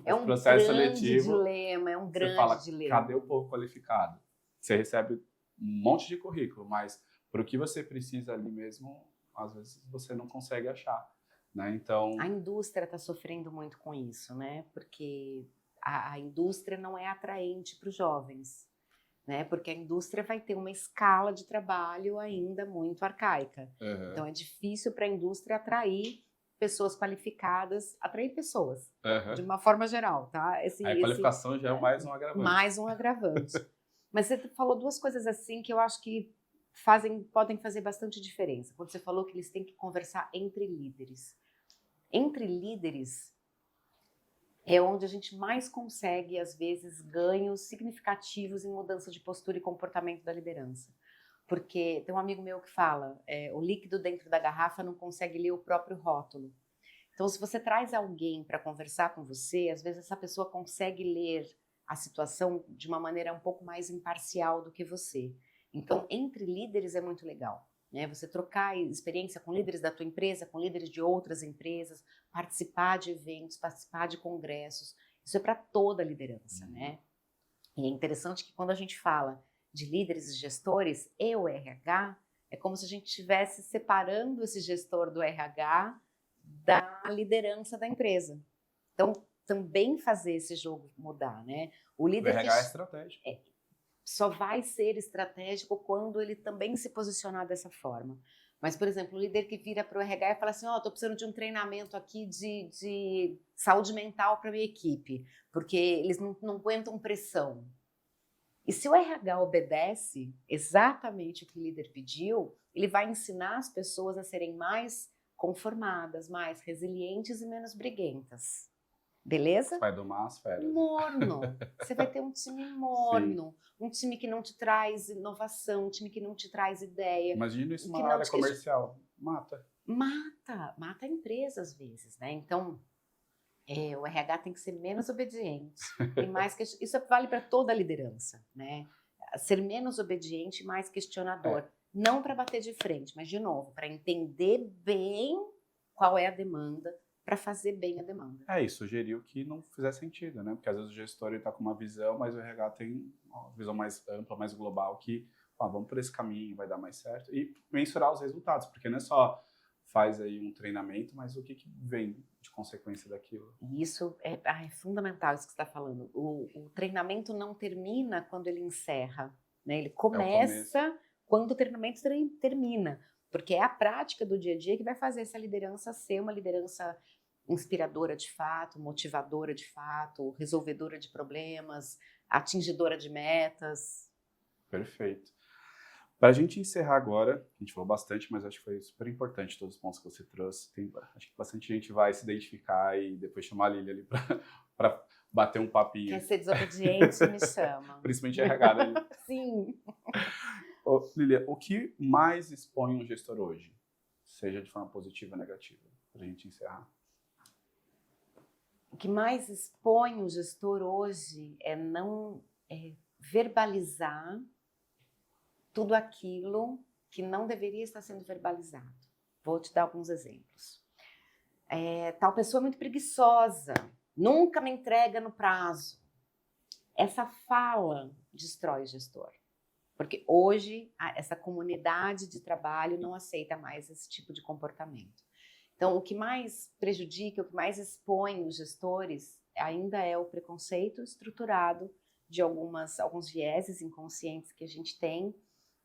[SPEAKER 4] É um
[SPEAKER 3] processo
[SPEAKER 4] grande
[SPEAKER 3] seletivo,
[SPEAKER 4] dilema, é um
[SPEAKER 3] você
[SPEAKER 4] grande
[SPEAKER 3] fala,
[SPEAKER 4] dilema.
[SPEAKER 3] cadê o povo qualificado? Você recebe um monte de currículo, mas para o que você precisa ali mesmo, às vezes você não consegue achar, né? Então...
[SPEAKER 4] A indústria está sofrendo muito com isso, né? Porque a indústria não é atraente para os jovens, né? Porque a indústria vai ter uma escala de trabalho ainda muito arcaica. Então é difícil para a indústria atrair pessoas qualificadas, atrair pessoas, de uma forma geral, tá?
[SPEAKER 3] A qualificação já é mais um agravante.
[SPEAKER 4] Mais um agravante. Mas você falou duas coisas assim que eu acho que podem fazer bastante diferença. Quando você falou que eles têm que conversar entre líderes. Entre líderes é onde a gente mais consegue, às vezes, ganhos significativos em mudança de postura e comportamento da liderança. Porque tem um amigo meu que fala, o líquido dentro da garrafa não consegue ler o próprio rótulo. Então, se você traz alguém para conversar com você, às vezes essa pessoa consegue ler a situação de uma maneira um pouco mais imparcial do que você. Então, entre líderes é muito legal. né? Você trocar experiência com líderes da tua empresa, com líderes de outras empresas, participar de eventos, participar de congressos. Isso é para toda a liderança, né? E é interessante que quando a gente fala de líderes e gestores e o RH, é como se a gente estivesse separando esse gestor do RH da liderança da empresa. Então, também fazer esse jogo mudar, né? O
[SPEAKER 3] O
[SPEAKER 4] líder
[SPEAKER 3] RH é estratégico.
[SPEAKER 4] só vai ser estratégico quando ele também se posicionar dessa forma. Mas, por exemplo, o líder que vira para o RH e fala assim, estou precisando de um treinamento aqui de saúde mental para minha equipe, porque eles não aguentam pressão. E se o RH obedece exatamente o que o líder pediu, ele vai ensinar as pessoas a serem mais conformadas, mais resilientes e menos briguentas. Beleza?
[SPEAKER 3] Vai domar as feras.
[SPEAKER 4] Morno. Você vai ter um time morno, um time que não te traz inovação, um time que não te traz ideia.
[SPEAKER 3] Imagina isso
[SPEAKER 4] que
[SPEAKER 3] numa
[SPEAKER 4] não
[SPEAKER 3] área
[SPEAKER 4] te-
[SPEAKER 3] comercial. Mata.
[SPEAKER 4] Mata a empresa às vezes, né? Então, o RH tem que ser menos obediente e mais isso vale para toda a liderança, né? Ser menos obediente e mais questionador. Não para bater de frente, mas, de novo, para entender bem qual é a demanda, para fazer bem a demanda.
[SPEAKER 3] E sugeriu que não fizesse sentido, né? Porque às vezes o gestor está com uma visão, mas o RH tem uma visão mais ampla, mais global, que vamos por esse caminho, vai dar mais certo. E mensurar os resultados, porque não é só faz aí um treinamento, mas o que vem de consequência daquilo.
[SPEAKER 4] E isso é fundamental, isso que você está falando. O treinamento não termina quando ele encerra, né? Ele começa quando o treinamento termina, porque é a prática do dia a dia que vai fazer essa liderança ser uma liderança inspiradora de fato, motivadora de fato, resolvedora de problemas, atingidora de metas.
[SPEAKER 3] Perfeito. Para a gente encerrar agora, a gente falou bastante, mas acho que foi super importante todos os pontos que você trouxe. Acho que bastante gente vai se identificar e depois chamar a Lília ali para bater um papinho.
[SPEAKER 4] Quer ser desobediente, me chama.
[SPEAKER 3] Principalmente RH, né?
[SPEAKER 4] Sim.
[SPEAKER 3] Lília, o que mais expõe um gestor hoje? Seja de forma positiva ou negativa, para a gente encerrar.
[SPEAKER 4] O que mais expõe o gestor hoje é não verbalizar tudo aquilo que não deveria estar sendo verbalizado. Vou te dar alguns exemplos. Tal pessoa é muito preguiçosa, nunca me entrega no prazo. Essa fala destrói o gestor. Porque hoje essa comunidade de trabalho não aceita mais esse tipo de comportamento. Então, o que mais prejudica, o que mais expõe os gestores ainda é o preconceito estruturado de alguns vieses inconscientes que a gente tem,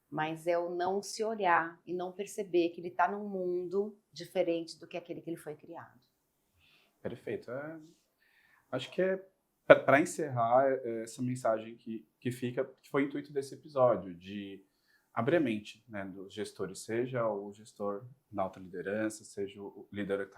[SPEAKER 4] mas é o não se olhar e não perceber que ele está num mundo diferente do que aquele que ele foi criado.
[SPEAKER 3] Perfeito. Acho que para encerrar essa mensagem que fica, que foi o intuito desse episódio, de abrir a mente, né, dos gestores, seja o gestor na alta liderança, seja o líder que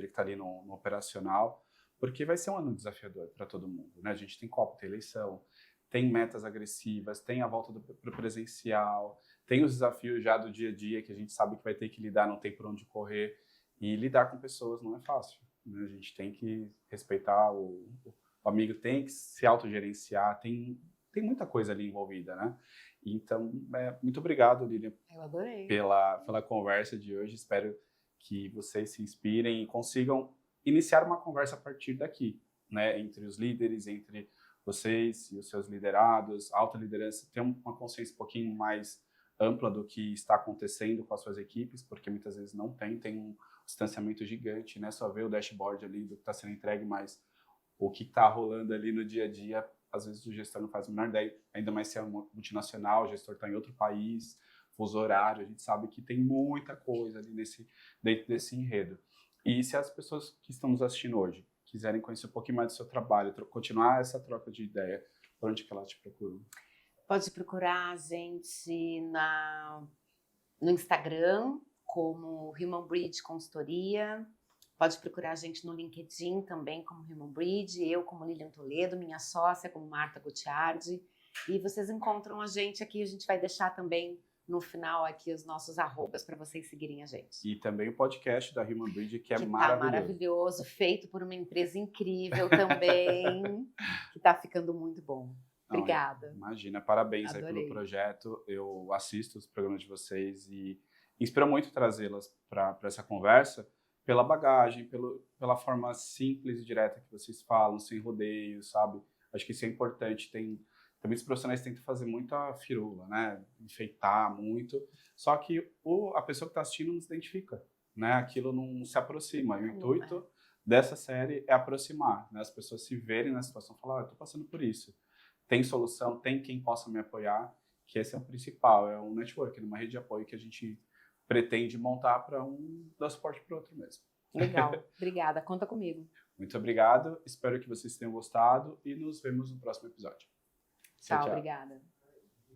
[SPEAKER 3] está ali no operacional, porque vai ser um ano desafiador para todo mundo, né? A gente tem Copa, tem eleição, tem metas agressivas, tem a volta para o presencial, tem os desafios já do dia a dia que a gente sabe que vai ter que lidar, não tem por onde correr, e lidar com pessoas não é fácil, né? A gente tem que respeitar o amigo, tem que se autogerenciar, tem muita coisa ali envolvida, né? Então, muito obrigado, Lília,
[SPEAKER 4] Eu adorei.
[SPEAKER 3] pela conversa de hoje. Espero que vocês se inspirem e consigam iniciar uma conversa a partir daqui, né? Entre os líderes, entre vocês e os seus liderados, a alta liderança, ter uma consciência um pouquinho mais ampla do que está acontecendo com as suas equipes, porque muitas vezes não tem um distanciamento gigante, né? Só ver o dashboard ali do que está sendo entregue, mas o que está rolando ali no dia a dia, às vezes o gestor não faz a menor ideia, ainda mais se é uma multinacional, o gestor está em outro país, fuso horário, a gente sabe que tem muita coisa ali dentro desse enredo. E se as pessoas que estão nos assistindo hoje quiserem conhecer um pouquinho mais do seu trabalho, continuar essa troca de ideia, por onde que elas te procuram?
[SPEAKER 4] Pode procurar a gente no Instagram, como Human Bridge Consultoria. Pode procurar a gente no LinkedIn também, como Human Bridge. Eu, como Lilian Toledo, minha sócia, como Marta Gutiardi. E vocês encontram a gente aqui. A gente vai deixar também no final aqui os nossos arrobas para vocês seguirem a gente.
[SPEAKER 3] E também o podcast da Human Bridge, que é
[SPEAKER 4] Tá
[SPEAKER 3] maravilhoso.
[SPEAKER 4] maravilhoso, feito por uma empresa incrível também, que está ficando muito bom. Obrigada.
[SPEAKER 3] Imagina, parabéns aí
[SPEAKER 4] Adorei.
[SPEAKER 3] pelo projeto. Eu assisto os programas de vocês e inspira muito trazê-las para essa conversa pela bagagem, pela forma simples e direta que vocês falam, sem rodeios, sabe? Acho que isso é importante. Tem muitos profissionais que tentam fazer muita firula, né? Enfeitar muito. Só que a pessoa que está assistindo não se identifica, né? Aquilo não se aproxima. E o intuito dessa série é aproximar, né? As pessoas se verem na situação e falar, eu estou passando por isso. Tem solução, tem quem possa me apoiar, que esse é o principal, é um network, uma rede de apoio que a gente pretende montar para um dar suporte para o outro mesmo.
[SPEAKER 4] Legal. Obrigada. Conta comigo.
[SPEAKER 3] Muito obrigado, espero que vocês tenham gostado e nos vemos no próximo episódio.
[SPEAKER 4] Tchau,
[SPEAKER 3] Tchau.
[SPEAKER 4] obrigada.